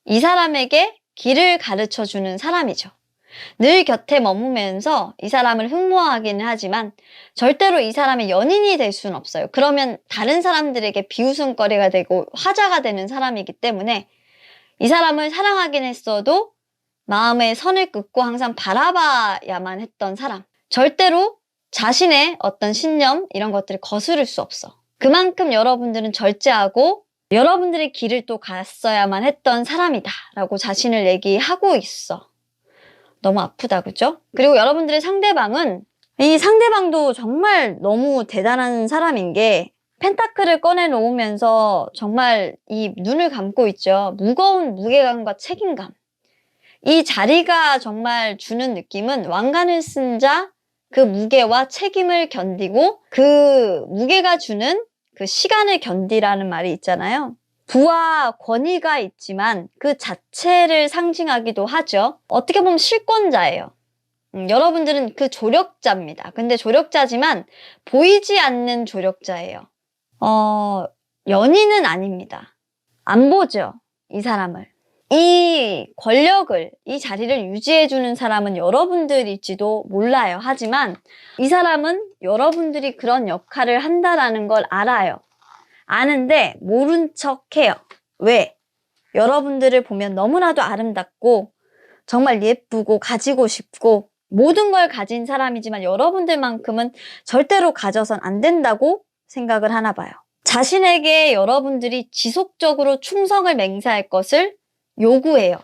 이 사람에게 길을 가르쳐주는 사람이죠. 늘 곁에 머무면서 이 사람을 흠모하기는 하지만 절대로 이 사람의 연인이 될 수는 없어요. 그러면 다른 사람들에게 비웃음거리가 되고 화자가 되는 사람이기 때문에 이 사람을 사랑하긴 했어도 마음의 선을 긋고 항상 바라봐야만 했던 사람. 절대로 자신의 어떤 신념 이런 것들을 거스를 수 없어. 그만큼 여러분들은 절제하고 여러분들의 길을 또 갔어야만 했던 사람이다 라고 자신을 얘기하고 있어. 너무 아프다, 그죠? 그리고 여러분들의 상대방은 이 상대방도 정말 너무 대단한 사람인 게 펜타클을 꺼내놓으면서 정말 이 눈을 감고 있죠. 무거운 무게감과 책임감. 이 자리가 정말 주는 느낌은 왕관을 쓴 자 그 무게와 책임을 견디고 그 무게가 주는 그 시간을 견디라는 말이 있잖아요. 부와 권위가 있지만 그 자체를 상징하기도 하죠. 어떻게 보면 실권자예요. 여러분들은 그 조력자입니다. 근데 조력자지만 보이지 않는 조력자예요. 연인은 아닙니다. 안 보죠, 이 사람을. 이 권력을, 이 자리를 유지해주는 사람은 여러분들일지도 몰라요. 하지만 이 사람은 여러분들이 그런 역할을 한다라는 걸 알아요. 아는데 모른 척해요. 왜? 여러분들을 보면 너무나도 아름답고 정말 예쁘고 가지고 싶고 모든 걸 가진 사람이지만 여러분들만큼은 절대로 가져선 안 된다고 생각을 하나 봐요. 자신에게 여러분들이 지속적으로 충성을 맹세할 것을 요구해요.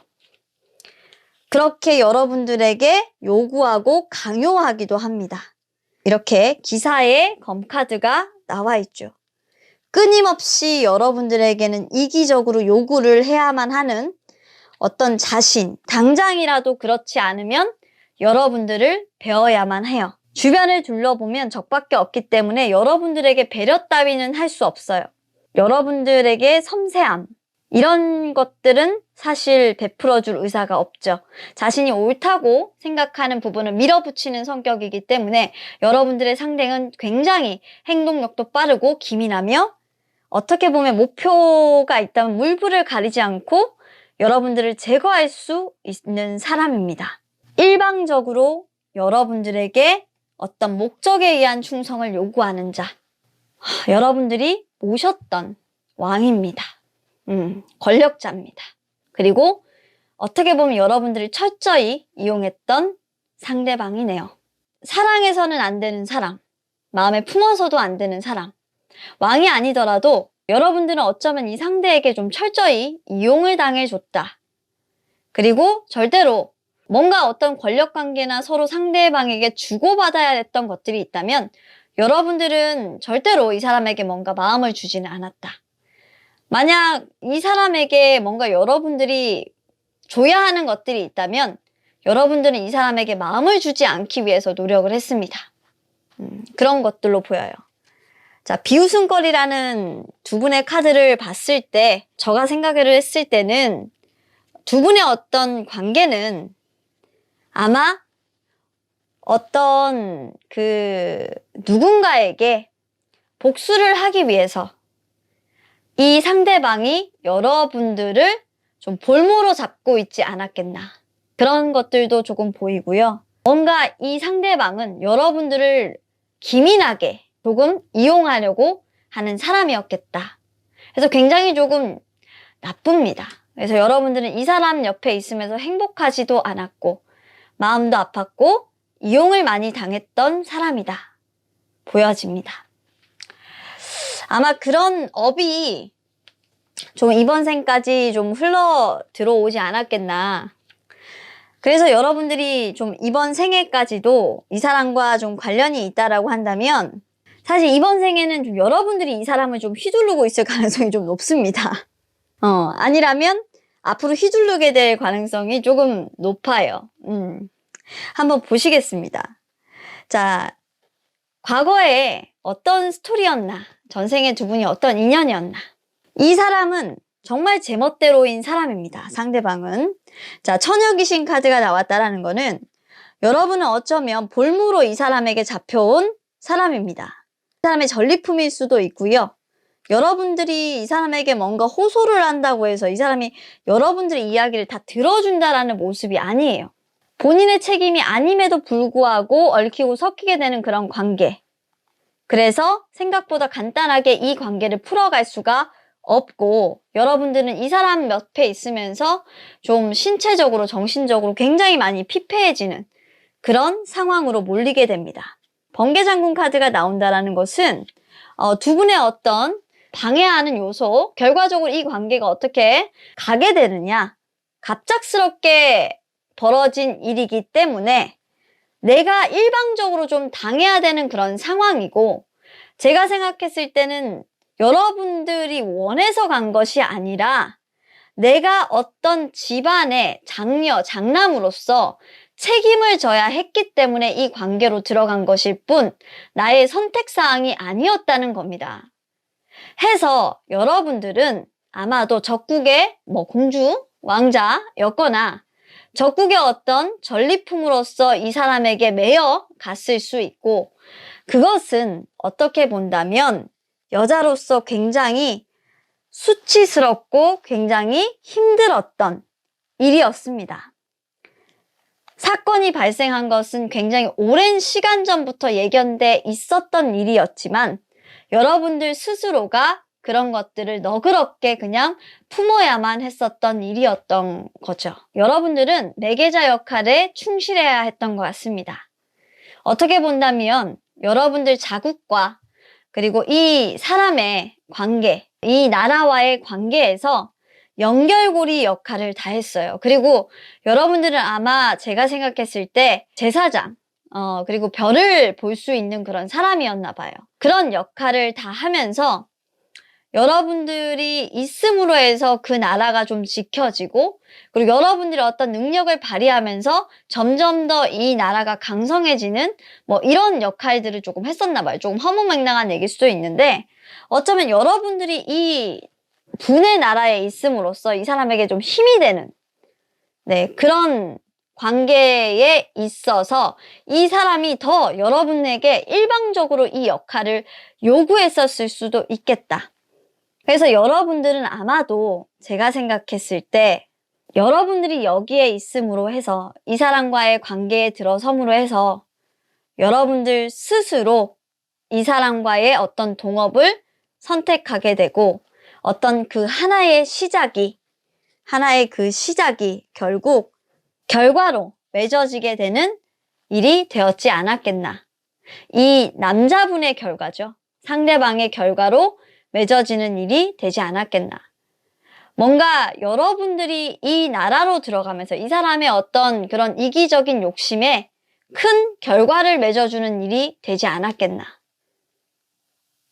그렇게 여러분들에게 요구하고 강요하기도 합니다. 이렇게 기사에 검카드가 나와 있죠. 끊임없이 여러분들에게는 이기적으로 요구를 해야만 하는 어떤 자신, 당장이라도 그렇지 않으면 여러분들을 배워야만 해요. 주변을 둘러보면 적밖에 없기 때문에 여러분들에게 배려 따위는 할 수 없어요. 여러분들에게 섬세함, 이런 것들은 사실 베풀어줄 의사가 없죠. 자신이 옳다고 생각하는 부분을 밀어붙이는 성격이기 때문에 여러분들의 상대는 굉장히 행동력도 빠르고 기민하며 어떻게 보면 목표가 있다면 물불을 가리지 않고 여러분들을 제거할 수 있는 사람입니다. 일방적으로 여러분들에게 어떤 목적에 의한 충성을 요구하는 자, 여러분들이 모셨던 왕입니다. 권력자입니다. 그리고 어떻게 보면 여러분들을 철저히 이용했던 상대방이네요. 사랑해서는 안 되는 사람, 마음에 품어서도 안 되는 사람, 왕이 아니더라도 여러분들은 어쩌면 이 상대에게 좀 철저히 이용을 당해줬다. 그리고 절대로 뭔가 어떤 권력관계나 서로 상대방에게 주고받아야 했던 것들이 있다면 여러분들은 절대로 이 사람에게 뭔가 마음을 주지는 않았다. 만약 이 사람에게 뭔가 여러분들이 줘야 하는 것들이 있다면 여러분들은 이 사람에게 마음을 주지 않기 위해서 노력을 했습니다. 그런 것들로 보여요. 자, 비웃음거리라는 두 분의 카드를 봤을 때 제가 생각을 했을 때는 두 분의 어떤 관계는 아마 어떤 누군가에게 복수를 하기 위해서 이 상대방이 여러분들을 좀 볼모로 잡고 있지 않았겠나. 그런 것들도 조금 보이고요. 뭔가 이 상대방은 여러분들을 기민하게 조금 이용하려고 하는 사람이었겠다. 그래서 굉장히 조금 나쁩니다. 그래서 여러분들은 이 사람 옆에 있으면서 행복하지도 않았고 마음도 아팠고 이용을 많이 당했던 사람이다. 보여집니다. 아마 그런 업이 좀 이번 생까지 좀 흘러 들어오지 않았겠나. 그래서 여러분들이 좀 이번 생에까지도 이 사람과 좀 관련이 있다라고 한다면 사실 이번 생에는 좀 여러분들이 이 사람을 좀 휘두르고 있을 가능성이 좀 높습니다. 아니라면 앞으로 휘두르게 될 가능성이 조금 높아요. 한번 보시겠습니다. 자, 과거에 어떤 스토리였나, 전생에 두 분이 어떤 인연이었나. 이 사람은 정말 제멋대로인 사람입니다. 상대방은. 자, 처녀 귀신 카드가 나왔다라는 거는 여러분은 어쩌면 볼모로 이 사람에게 잡혀온 사람입니다. 이 사람의 전리품일 수도 있고요. 여러분들이 이 사람에게 뭔가 호소를 한다고 해서 이 사람이 여러분들의 이야기를 다 들어준다라는 모습이 아니에요. 본인의 책임이 아님에도 불구하고 얽히고 섞이게 되는 그런 관계. 그래서 생각보다 간단하게 이 관계를 풀어갈 수가 없고 여러분들은 이 사람 옆에 있으면서 좀 신체적으로 정신적으로 굉장히 많이 피폐해지는 그런 상황으로 몰리게 됩니다. 번개장군 카드가 나온다라는 것은 두 분의 어떤 방해하는 요소, 결과적으로 이 관계가 어떻게 가게 되느냐, 갑작스럽게 벌어진 일이기 때문에 내가 일방적으로 좀 당해야 되는 그런 상황이고, 제가 생각했을 때는 여러분들이 원해서 간 것이 아니라 내가 어떤 집안의 장녀, 장남으로서 책임을 져야 했기 때문에 이 관계로 들어간 것일 뿐 나의 선택사항이 아니었다는 겁니다. 해서 여러분들은 아마도 적국의 공주, 왕자였거나 적국의 어떤 전리품으로서 이 사람에게 매여 갔을 수 있고, 그것은 어떻게 본다면 여자로서 굉장히 수치스럽고 굉장히 힘들었던 일이었습니다. 사건이 발생한 것은 굉장히 오랜 시간 전부터 예견돼 있었던 일이었지만 여러분들 스스로가 그런 것들을 너그럽게 그냥 품어야만 했었던 일이었던 거죠. 여러분들은 매개자 역할에 충실해야 했던 것 같습니다. 어떻게 본다면 여러분들 자국과 그리고 이 사람의 관계, 이 나라와의 관계에서 연결고리 역할을 다 했어요. 그리고 여러분들은 아마 제가 생각했을 때 제사장, 그리고 별을 볼 수 있는 그런 사람이었나 봐요. 그런 역할을 다 하면서 여러분들이 있음으로 해서 그 나라가 좀 지켜지고, 그리고 여러분들이 어떤 능력을 발휘하면서 점점 더 이 나라가 강성해지는 뭐 이런 역할들을 조금 했었나 봐요. 조금 허무맹랑한 얘기일 수도 있는데, 어쩌면 여러분들이 이 분의 나라에 있음으로써 이 사람에게 좀 힘이 되는, 네, 그런 관계에 있어서 이 사람이 더 여러분에게 일방적으로 이 역할을 요구했었을 수도 있겠다. 그래서 여러분들은 아마도 제가 생각했을 때 여러분들이 여기에 있음으로 해서 이 사람과의 관계에 들어섬으로 해서 여러분들 스스로 이 사람과의 어떤 동업을 선택하게 되고 어떤 그 하나의 시작이 결국 결과로 맺어지게 되는 일이 되었지 않았겠나. 이 남자분의 결과죠. 상대방의 결과로 맺어지는 일이 되지 않았겠나. 뭔가 여러분들이 이 나라로 들어가면서 이 사람의 어떤 그런 이기적인 욕심에 큰 결과를 맺어주는 일이 되지 않았겠나.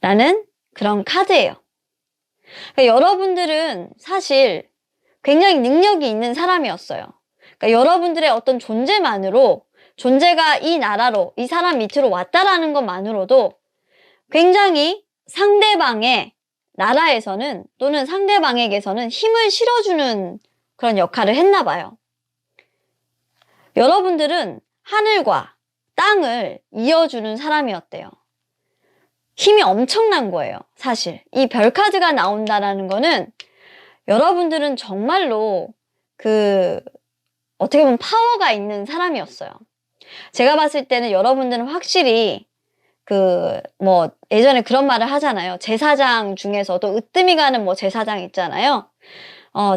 라는 그런 카드예요. 그러니까 여러분들은 사실 굉장히 능력이 있는 사람이었어요. 그러니까 여러분들의 어떤 존재만으로, 존재가 이 나라로, 이 사람 밑으로 왔다라는 것만으로도 굉장히 상대방의 나라에서는 또는 상대방에게서는 힘을 실어주는 그런 역할을 했나 봐요. 여러분들은 하늘과 땅을 이어주는 사람이었대요. 힘이 엄청난 거예요, 사실. 이 별카드가 나온다라는 거는 여러분들은 정말로 어떻게 보면 파워가 있는 사람이었어요. 제가 봤을 때는 여러분들은 확실히 예전에 그런 말을 하잖아요. 제사장 중에서도 으뜸이 가는 제사장 있잖아요.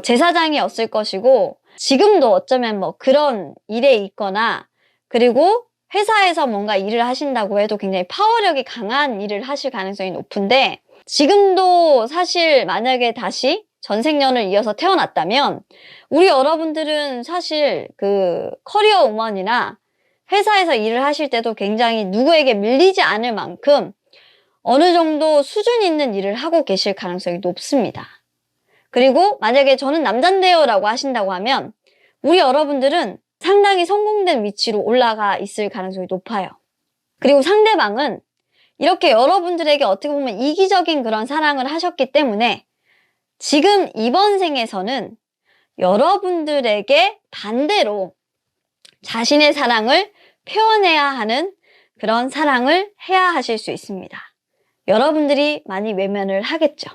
제사장이었을 것이고, 지금도 어쩌면 그런 일에 있거나, 그리고 회사에서 뭔가 일을 하신다고 해도 굉장히 파워력이 강한 일을 하실 가능성이 높은데, 지금도 사실 만약에 다시 전생년을 이어서 태어났다면, 우리 여러분들은 사실 커리어 우먼이나 회사에서 일을 하실 때도 굉장히 누구에게 밀리지 않을 만큼 어느 정도 수준 있는 일을 하고 계실 가능성이 높습니다. 그리고 만약에 저는 남잔데요 라고 하신다고 하면 우리 여러분들은 상당히 성공된 위치로 올라가 있을 가능성이 높아요. 그리고 상대방은 이렇게 여러분들에게 어떻게 보면 이기적인 그런 사랑을 하셨기 때문에 지금 이번 생에서는 여러분들에게 반대로 자신의 사랑을 표현해야 하는 그런 사랑을 해야 하실 수 있습니다. 여러분들이 많이 외면을 하겠죠.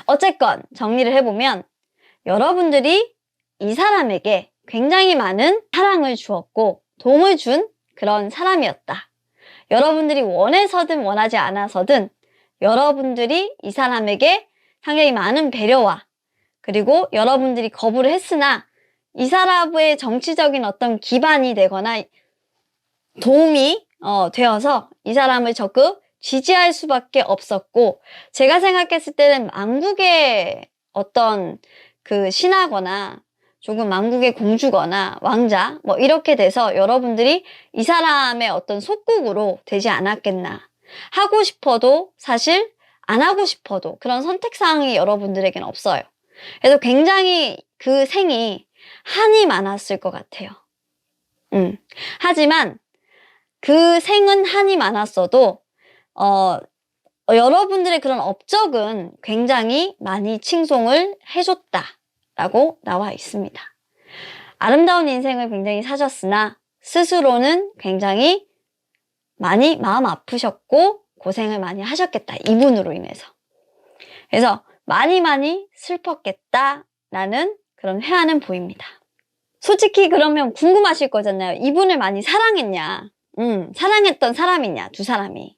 어쨌건 정리를 해보면 여러분들이 이 사람에게 굉장히 많은 사랑을 주었고 도움을 준 그런 사람이었다. 여러분들이 원해서든 원하지 않아서든 여러분들이 이 사람에게 상당히 많은 배려와 그리고 여러분들이 거부를 했으나 이 사람의 정치적인 어떤 기반이 되거나 도움이 되어서 이 사람을 적극 지지할 수밖에 없었고, 제가 생각했을 때는 망국의 어떤 신하거나 조금 망국의 공주거나 왕자 이렇게 돼서 여러분들이 이 사람의 어떤 속국으로 되지 않았겠나. 하고 싶어도 사실 안 하고 싶어도 그런 선택사항이 여러분들에게는 없어요. 그래서 굉장히 그 생이 한이 많았을 것 같아요. 하지만 그 생은 한이 많았어도 여러분들의 그런 업적은 굉장히 많이 칭송을 해줬다라고 나와 있습니다. 아름다운 인생을 굉장히 사셨으나 스스로는 굉장히 많이 마음 아프셨고 고생을 많이 하셨겠다. 이분으로 인해서. 그래서 많이 슬펐겠다라는 그런 회화는 보입니다. 솔직히 그러면 궁금하실 거잖아요. 이분을 많이 사랑했냐? 사랑했던 사람이냐? 두 사람이.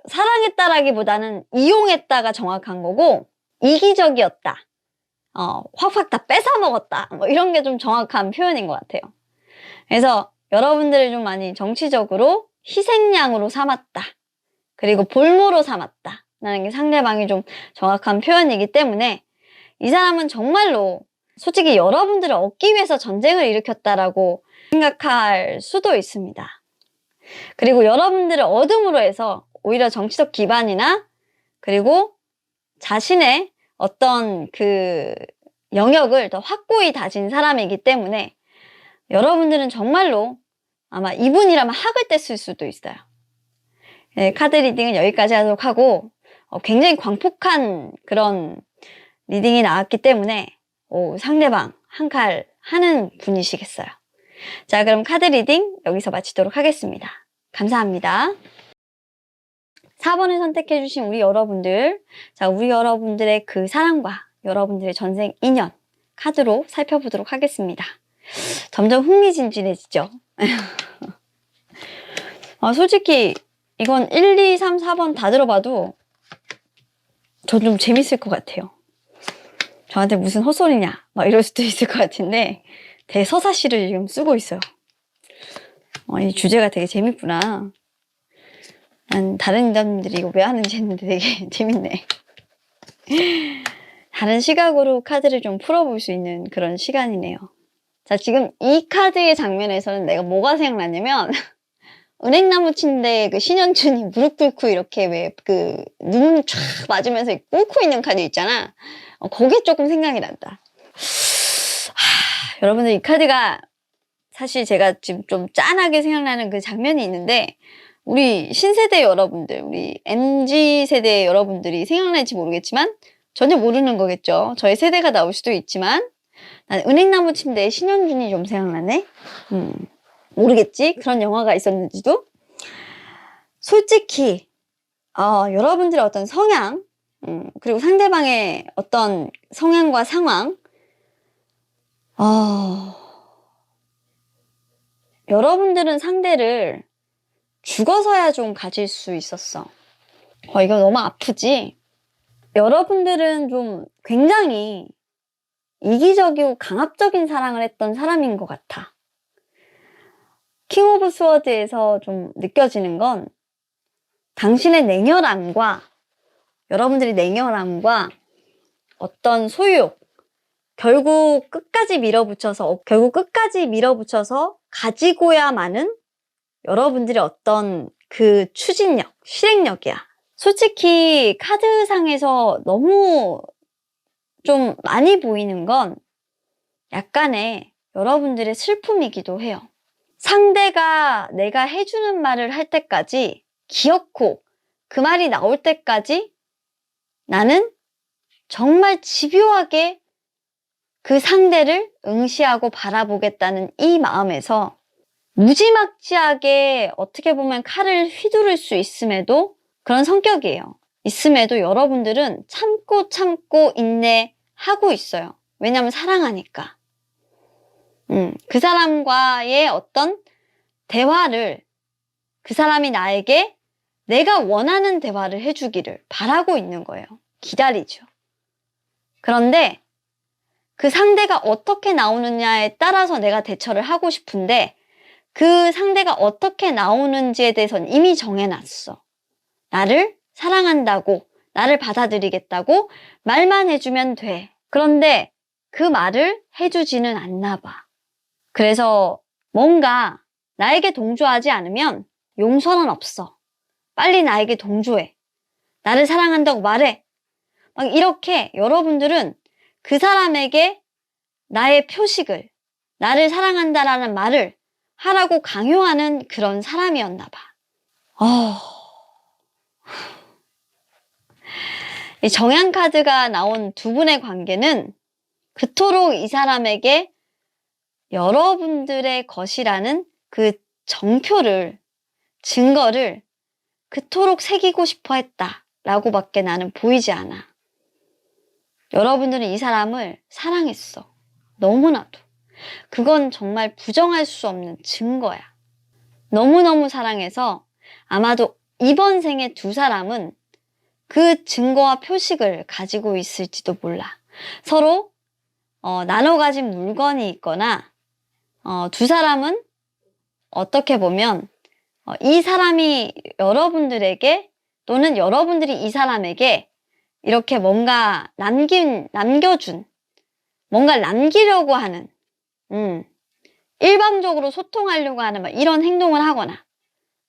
사랑했다라기보다는 이용했다가 정확한 거고 이기적이었다. 확 다 뺏어먹었다. 이런 게 좀 정확한 표현인 것 같아요. 그래서 여러분들을 좀 많이 정치적으로 희생양으로 삼았다. 그리고 볼모로 삼았다. 라는 게 상대방이 좀 정확한 표현이기 때문에 이 사람은 정말로 솔직히 여러분들을 얻기 위해서 전쟁을 일으켰다라고 생각할 수도 있습니다. 그리고 여러분들을 얻음으로 해서 오히려 정치적 기반이나 그리고 자신의 어떤 그 영역을 더 확고히 다진 사람이기 때문에 여러분들은 정말로 아마 이분이라면 학을 뗐을 수도 있어요. 네, 카드 리딩은 여기까지 하도록 하고 굉장히 광폭한 그런 리딩이 나왔기 때문에 상대방 한 칼 하는 분이시겠어요. 자, 그럼 카드 리딩 여기서 마치도록 하겠습니다. 감사합니다. 4번을 선택해 주신 우리 여러분들, 자, 우리 여러분들의 그 사랑과 여러분들의 전생 인연 카드로 살펴보도록 하겠습니다. 점점 흥미진진해지죠? 솔직히 이건 1, 2, 3, 4번 다 들어봐도 전 좀 재밌을 것 같아요. 저한테 무슨 헛소리냐 막 이럴 수도 있을 것 같은데 대서사시를 지금 쓰고 있어요. 이 주제가 되게 재밌구나. 난 다른 인자님들이 이거 왜 하는지 했는데 되게 재밌네. 다른 시각으로 카드를 좀 풀어볼 수 있는 그런 시간이네요. 자, 지금 이 카드의 장면에서는 내가 뭐가 생각나냐면 은행나무 침대에 그 신현준이 무릎 꿇고 이렇게 왜 그 눈 쫙 맞으면서 꿇고 있는 카드 있잖아. 그게 조금 생각이 난다. 여러분들 이 카드가 사실 제가 지금 좀 짠하게 생각나는 그 장면이 있는데 우리 신세대 여러분들, 우리 MZ세대 여러분들이 생각날지 모르겠지만 전혀 모르는 거겠죠. 저의 세대가 나올 수도 있지만 난 은행나무 침대에 신현준이 좀 생각나네. 모르겠지? 그런 영화가 있었는지도. 솔직히 여러분들의 어떤 성향 그리고 상대방의 어떤 성향과 상황 여러분들은 상대를 죽어서야 좀 가질 수 있었어. 이거 너무 아프지? 여러분들은 좀 굉장히 이기적이고 강압적인 사랑을 했던 사람인 것 같아. 킹 오브 스워드에서 좀 느껴지는 건 당신의 냉혈함과 여러분들이 냉혈함과 어떤 소유욕 결국 끝까지 밀어붙여서 가지고야 마는 여러분들의 어떤 그 추진력, 실행력이야. 솔직히 카드상에서 너무 좀 많이 보이는 건 약간의 여러분들의 슬픔이기도 해요. 상대가 내가 해주는 말을 할 때까지 기어코 그 말이 나올 때까지 나는 정말 집요하게 그 상대를 응시하고 바라보겠다는 이 마음에서 무지막지하게 어떻게 보면 칼을 휘두를 수 있음에도 그런 성격이에요. 있음에도 여러분들은 참고 인내하고 있어요. 왜냐면 사랑하니까. 그 사람과의 어떤 대화를 그 사람이 나에게 내가 원하는 대화를 해주기를 바라고 있는 거예요. 기다리죠. 그런데 그 상대가 어떻게 나오느냐에 따라서 내가 대처를 하고 싶은데 그 상대가 어떻게 나오는지에 대해서는 이미 정해놨어. 나를 사랑한다고, 나를 받아들이겠다고 말만 해주면 돼. 그런데 그 말을 해주지는 않나 봐. 그래서 뭔가 나에게 동조하지 않으면 용서는 없어. 빨리 나에게 동조해. 나를 사랑한다고 말해. 막 이렇게 여러분들은 그 사람에게 나의 표식을, 나를 사랑한다라는 말을 하라고 강요하는 그런 사람이었나 봐. 이 정양 카드가 나온 두 분의 관계는 그토록 이 사람에게 여러분들의 것이라는 그 정표를, 증거를 그토록 새기고 싶어 했다라고 밖에 나는 보이지 않아. 여러분들은 이 사람을 사랑했어. 너무나도. 그건 정말 부정할 수 없는 증거야. 너무너무 사랑해서 아마도 이번 생에 두 사람은 그 증거와 표식을 가지고 있을지도 몰라. 서로 나눠 가진 물건이 있거나 두 사람은 어떻게 보면 이 사람이 여러분들에게 또는 여러분들이 이 사람에게 이렇게 뭔가 남겨준 뭔가를 남기려고 하는 일방적으로 소통하려고 하는 막 이런 행동을 하거나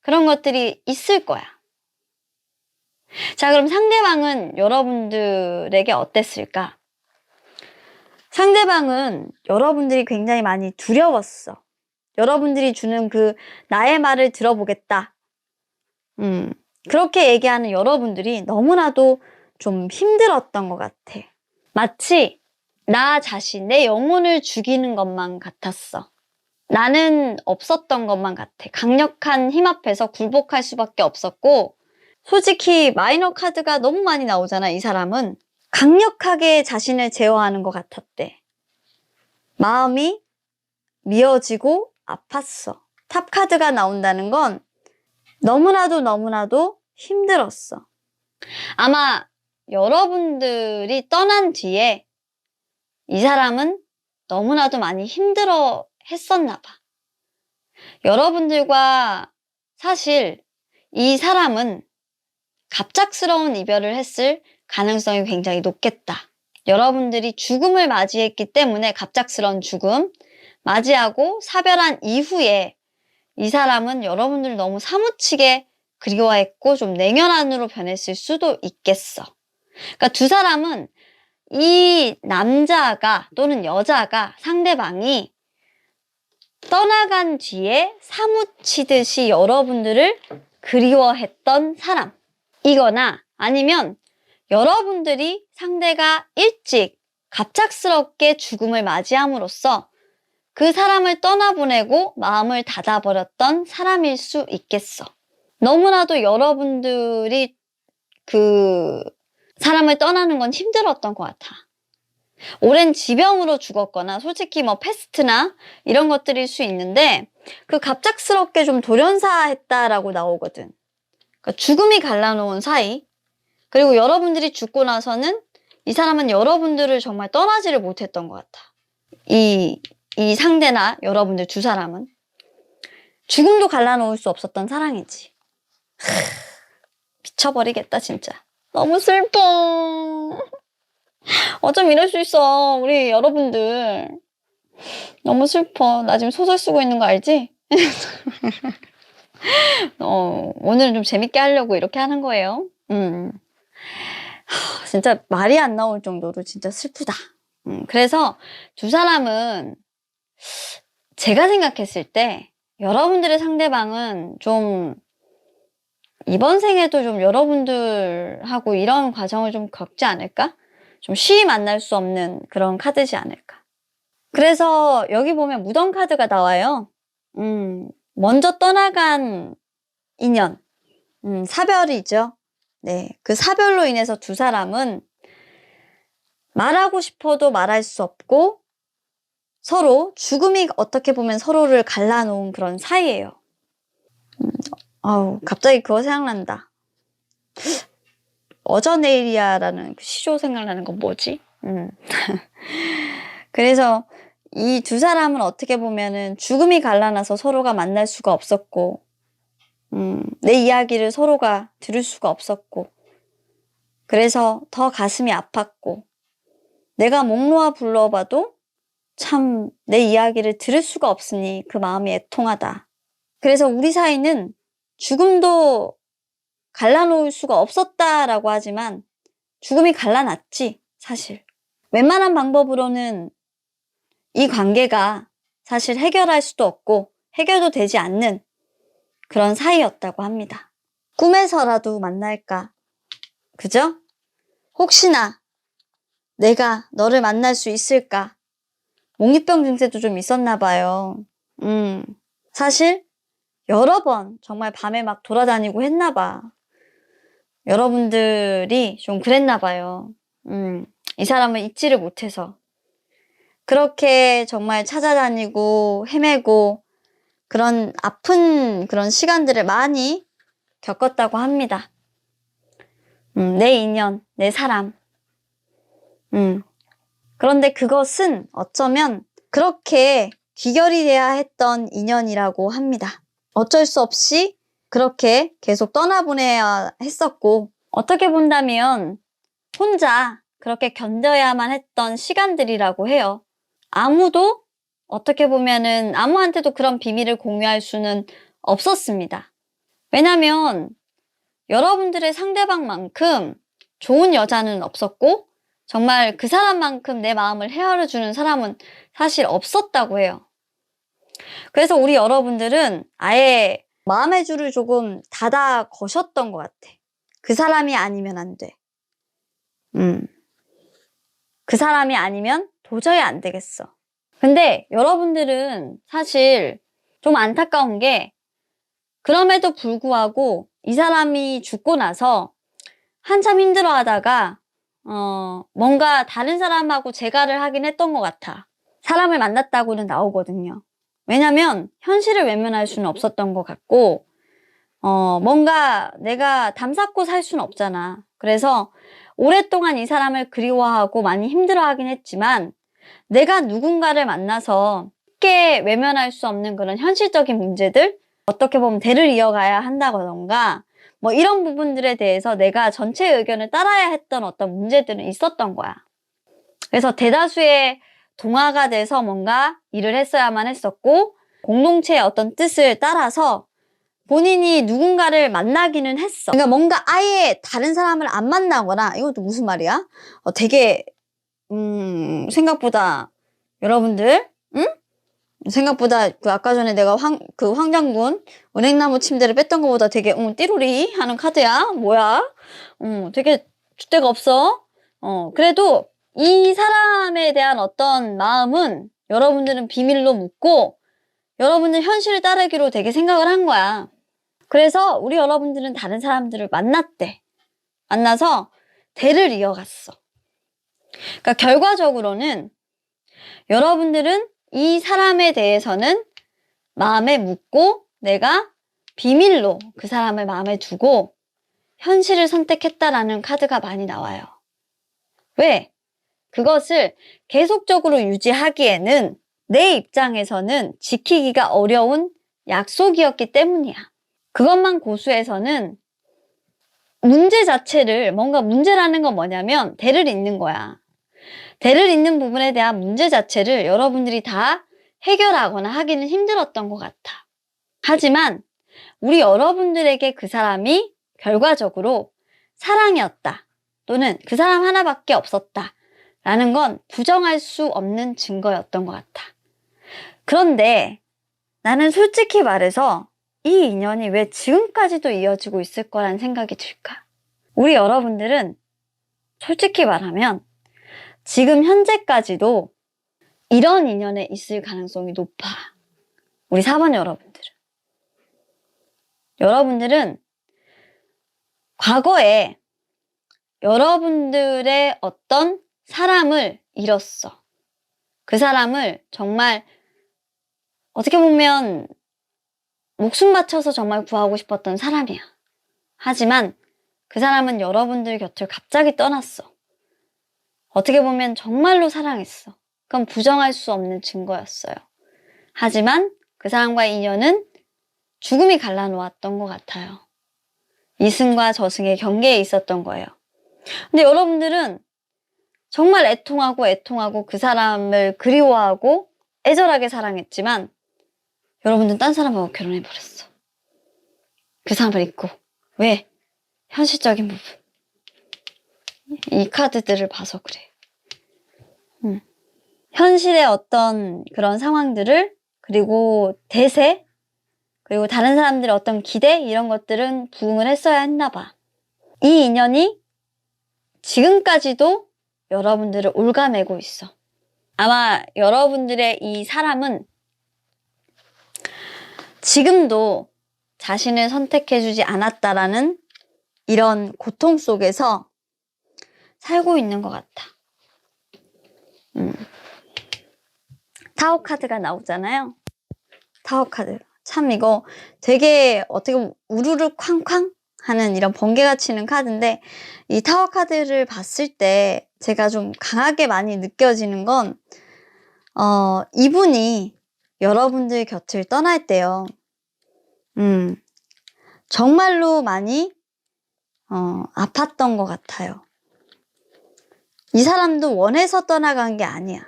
그런 것들이 있을 거야. 자, 그럼 상대방은 여러분들에게 어땠을까? 상대방은 여러분들이 굉장히 많이 두려웠어. 여러분들이 주는 그 나의 말을 들어보겠다. 그렇게 얘기하는 여러분들이 너무나도 좀 힘들었던 것 같아. 마치 나 자신, 내 영혼을 죽이는 것만 같았어. 나는 없었던 것만 같아. 강력한 힘 앞에서 굴복할 수밖에 없었고, 솔직히 마이너 카드가 너무 많이 나오잖아, 이 사람은. 강력하게 자신을 제어하는 것 같았대. 마음이 미어지고 아팠어. 탑 카드가 나온다는 건 너무나도 힘들었어. 아마 여러분들이 떠난 뒤에 이 사람은 너무나도 많이 힘들어 했었나 봐. 여러분들과 사실 이 사람은 갑작스러운 이별을 했을 가능성이 굉장히 높겠다. 여러분들이 죽음을 맞이했기 때문에 갑작스러운 죽음 맞이하고 사별한 이후에 이 사람은 여러분들을 너무 사무치게 그리워했고 좀 냉혈한으로 변했을 수도 있겠어. 그러니까 두 사람은 이 남자가 또는 여자가 상대방이 떠나간 뒤에 사무치듯이 여러분들을 그리워했던 사람이거나 아니면 여러분들이 상대가 일찍 갑작스럽게 죽음을 맞이함으로써 그 사람을 떠나보내고 마음을 닫아버렸던 사람일 수 있겠어. 너무나도 여러분들이 그 사람을 떠나는 건 힘들었던 것 같아. 오랜 지병으로 죽었거나 솔직히 뭐 패스트나 이런 것들일 수 있는데 그 갑작스럽게 좀 돌연사했다라고 나오거든. 그러니까 죽음이 갈라놓은 사이. 그리고 여러분들이 죽고 나서는 이 사람은 여러분들을 정말 떠나지를 못했던 것 같아. 이 상대나 여러분들 두 사람은 죽음도 갈라놓을 수 없었던 사랑이지. 미쳐버리겠다 진짜. 너무 슬퍼. 어쩜 이럴 수 있어. 우리 여러분들 너무 슬퍼. 나 지금 소설 쓰고 있는 거 알지? 오늘은 좀 재밌게 하려고 이렇게 하는 거예요. 진짜 말이 안 나올 정도로 진짜 슬프다. 그래서 두 사람은 제가 생각했을 때 여러분들의 상대방은 좀 이번 생에도 좀 여러분들하고 이런 과정을 좀 겪지 않을까? 좀 쉬이 만날 수 없는 그런 카드지 않을까? 그래서 여기 보면 무덤 카드가 나와요. 먼저 떠나간 인연, 사별이죠. 네, 그 사별로 인해서 두 사람은 말하고 싶어도 말할 수 없고 서로 죽음이 어떻게 보면 서로를 갈라놓은 그런 사이예요. 갑자기 그거 생각난다. 어저네일이야라는 그 시조 생각나는 건 뭐지? 그래서 이 두 사람은 어떻게 보면은 죽음이 갈라놔서 서로가 만날 수가 없었고, 내 이야기를 서로가 들을 수가 없었고, 그래서 더 가슴이 아팠고, 내가 목 놓아 불러봐도 참 내 이야기를 들을 수가 없으니 그 마음이 애통하다. 그래서 우리 사이는 죽음도 갈라놓을 수가 없었다라고 하지만 죽음이 갈라놨지, 사실. 웬만한 방법으로는 이 관계가 사실 해결할 수도 없고 해결도 되지 않는 그런 사이였다고 합니다. 꿈에서라도 만날까? 그죠? 혹시나 내가 너를 만날 수 있을까? 몽유병 증세도 좀 있었나 봐요. 사실 여러 번 정말 밤에 막 돌아다니고 했나 봐. 여러분들이 좀 그랬나 봐요. 이 사람을 잊지를 못해서. 그렇게 정말 찾아다니고 헤매고 그런 아픈 그런 시간들을 많이 겪었다고 합니다. 내 인연, 내 사람. 그런데 그것은 어쩌면 그렇게 귀결이 돼야 했던 인연이라고 합니다. 어쩔 수 없이 그렇게 계속 떠나보내야 했었고 어떻게 본다면 혼자 그렇게 견뎌야만 했던 시간들이라고 해요. 아무도 어떻게 보면은 아무한테도 그런 비밀을 공유할 수는 없었습니다. 왜냐면 여러분들의 상대방만큼 좋은 여자는 없었고 정말 그 사람만큼 내 마음을 헤아려주는 사람은 사실 없었다고 해요. 그래서 우리 여러분들은 아예 마음의 줄을 조금 닫아 거셨던 것 같아. 그 사람이 아니면 안 돼. 그 사람이 아니면 도저히 안 되겠어. 근데 여러분들은 사실 좀 안타까운 게 그럼에도 불구하고 이 사람이 죽고 나서 한참 힘들어 하다가 뭔가 다른 사람하고 재가를 하긴 했던 것 같아. 사람을 만났다고는 나오거든요. 왜냐면 현실을 외면할 수는 없었던 것 같고 뭔가 내가 담쌓고 살 수는 없잖아. 그래서 오랫동안 이 사람을 그리워하고 많이 힘들어하긴 했지만 내가 누군가를 만나서 쉽게 외면할 수 없는 그런 현실적인 문제들, 어떻게 보면 대를 이어가야 한다던가 뭐 이런 부분들에 대해서 내가 전체 의견을 따라야 했던 어떤 문제들은 있었던 거야. 그래서 대다수의 동화가 돼서 뭔가 일을 했어야만 했었고 공동체의 어떤 뜻을 따라서 본인이 누군가를 만나기는 했어. 그러니까 뭔가 아예 다른 사람을 안 만나거나, 이것도 무슨 말이야? 되게 생각보다 여러분들 생각보다 그 아까 전에 내가 그 황장군 은행나무 침대를 뺐던 것보다 되게 띠로리 하는 카드야. 뭐야? 되게 줏대가 없어. 그래도 이 사람에 대한 어떤 마음은 여러분들은 비밀로 묻고 여러분들 현실을 따르기로 되게 생각을 한 거야. 그래서 우리 여러분들은 다른 사람들을 만났대. 만나서 대를 이어갔어. 그러니까 결과적으로는 여러분들은 이 사람에 대해서는 마음에 묻고 내가 비밀로 그 사람을 마음에 두고 현실을 선택했다라는 카드가 많이 나와요. 왜? 그것을 계속적으로 유지하기에는 내 입장에서는 지키기가 어려운 약속이었기 때문이야. 그것만 고수해서는 문제 자체를, 뭔가 문제라는 건 뭐냐면 대를 잇는 거야. 대를 잇는 부분에 대한 문제 자체를 여러분들이 다 해결하거나 하기는 힘들었던 것 같아. 하지만 우리 여러분들에게 그 사람이 결과적으로 사랑이었다, 또는 그 사람 하나밖에 없었다 라는 건 부정할 수 없는 증거였던 것 같아. 그런데 나는 솔직히 말해서 이 인연이 왜 지금까지도 이어지고 있을 거란 생각이 들까? 우리 여러분들은 솔직히 말하면 지금 현재까지도 이런 인연에 있을 가능성이 높아. 우리 4번 여러분들은 과거에 여러분들의 어떤 사람을 잃었어. 그 사람을 정말 어떻게 보면 목숨 바쳐서 정말 구하고 싶었던 사람이야. 하지만 그 사람은 여러분들 곁을 갑자기 떠났어. 어떻게 보면 정말로 사랑했어. 그건 부정할 수 없는 증거였어요. 하지만 그 사람과의 인연은 죽음이 갈라놓았던 것 같아요. 이승과 저승의 경계에 있었던 거예요. 근데 여러분들은 정말 애통하고 그 사람을 그리워하고 애절하게 사랑했지만 여러분들은 딴 사람하고 결혼해버렸어. 그 사람을 잊고. 왜? 현실적인 부분. 이 카드들을 봐서 그래. 현실의 어떤 그런 상황들을, 그리고 대세, 그리고 다른 사람들의 어떤 기대, 이런 것들은 부응을 했어야 했나 봐. 이 인연이 지금까지도 여러분들을 올가매고 있어. 아마 여러분들의 이 사람은 지금도 자신을 선택해주지 않았다라는 이런 고통 속에서 살고 있는 것 같아. 타워 카드가 나오잖아요. 타워 카드. 참 이거 되게 어떻게 보면 우르르 쾅쾅 하는 이런 번개가 치는 카드인데, 이 타워 카드를 봤을 때 제가 좀 강하게 많이 느껴지는 건 이분이 여러분들 곁을 떠날 때요. 정말로 많이 아팠던 것 같아요. 이 사람도 원해서 떠나간 게 아니야.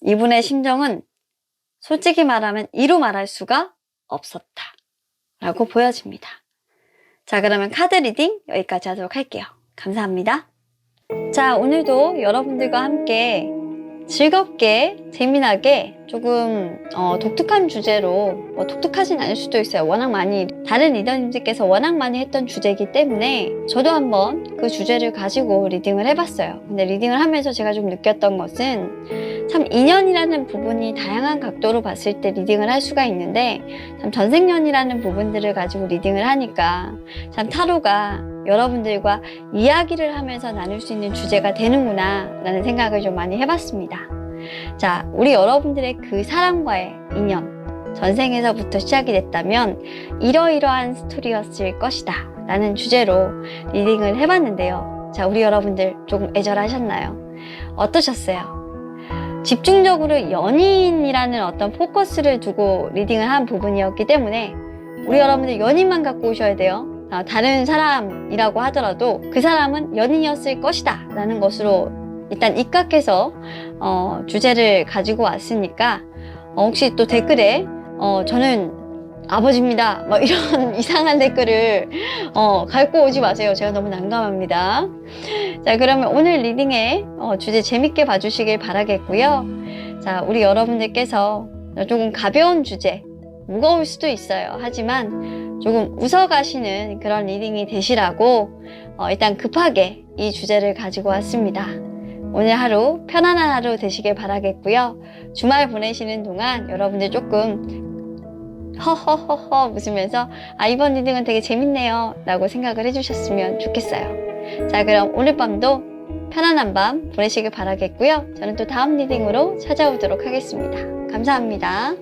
이분의 심정은 솔직히 말하면 이루 말할 수가 없었다 라고 보여집니다. 자, 그러면 카드 리딩 여기까지 하도록 할게요. 감사합니다. 자, 오늘도 여러분들과 함께 즐겁게 재미나게 조금 독특한 주제로, 뭐 독특하진 않을 수도 있어요. 워낙 많이 다른 리더님들께서 워낙 많이 했던 주제이기 때문에 저도 한번 그 주제를 가지고 리딩을 해봤어요. 근데 리딩을 하면서 제가 좀 느꼈던 것은 참 인연이라는 부분이 다양한 각도로 봤을 때 리딩을 할 수가 있는데, 참 전생연이라는 부분들을 가지고 리딩을 하니까 참 타로가 여러분들과 이야기를 하면서 나눌 수 있는 주제가 되는구나 라는 생각을 좀 많이 해봤습니다. 자, 우리 여러분들의 그 사람과의 인연, 전생에서부터 시작이 됐다면 이러이러한 스토리였을 것이다 라는 주제로 리딩을 해봤는데요. 자, 우리 여러분들 조금 애절하셨나요? 어떠셨어요? 집중적으로 연인이라는 어떤 포커스를 두고 리딩을 한 부분이었기 때문에 우리 여러분들 연인만 갖고 오셔야 돼요. 다른 사람이라고 하더라도 그 사람은 연인이었을 것이다 라는 것으로 일단 입각해서 주제를 가지고 왔으니까 혹시 또 댓글에 저는 아버지입니다 막 이런 이상한 댓글을 갖고 오지 마세요. 제가 너무 난감합니다. 자, 그러면 오늘 리딩의 주제 재밌게 봐주시길 바라겠고요. 자, 우리 여러분들께서 조금 가벼운 주제, 무거울 수도 있어요. 하지만 조금 웃어가시는 그런 리딩이 되시라고 일단 급하게 이 주제를 가지고 왔습니다. 오늘 하루 편안한 하루 되시길 바라겠고요. 주말 보내시는 동안 여러분들 조금 허허허허 웃으면서 이번 리딩은 되게 재밌네요 라고 생각을 해주셨으면 좋겠어요. 자, 그럼 오늘 밤도 편안한 밤 보내시길 바라겠고요. 저는 또 다음 리딩으로 찾아오도록 하겠습니다. 감사합니다.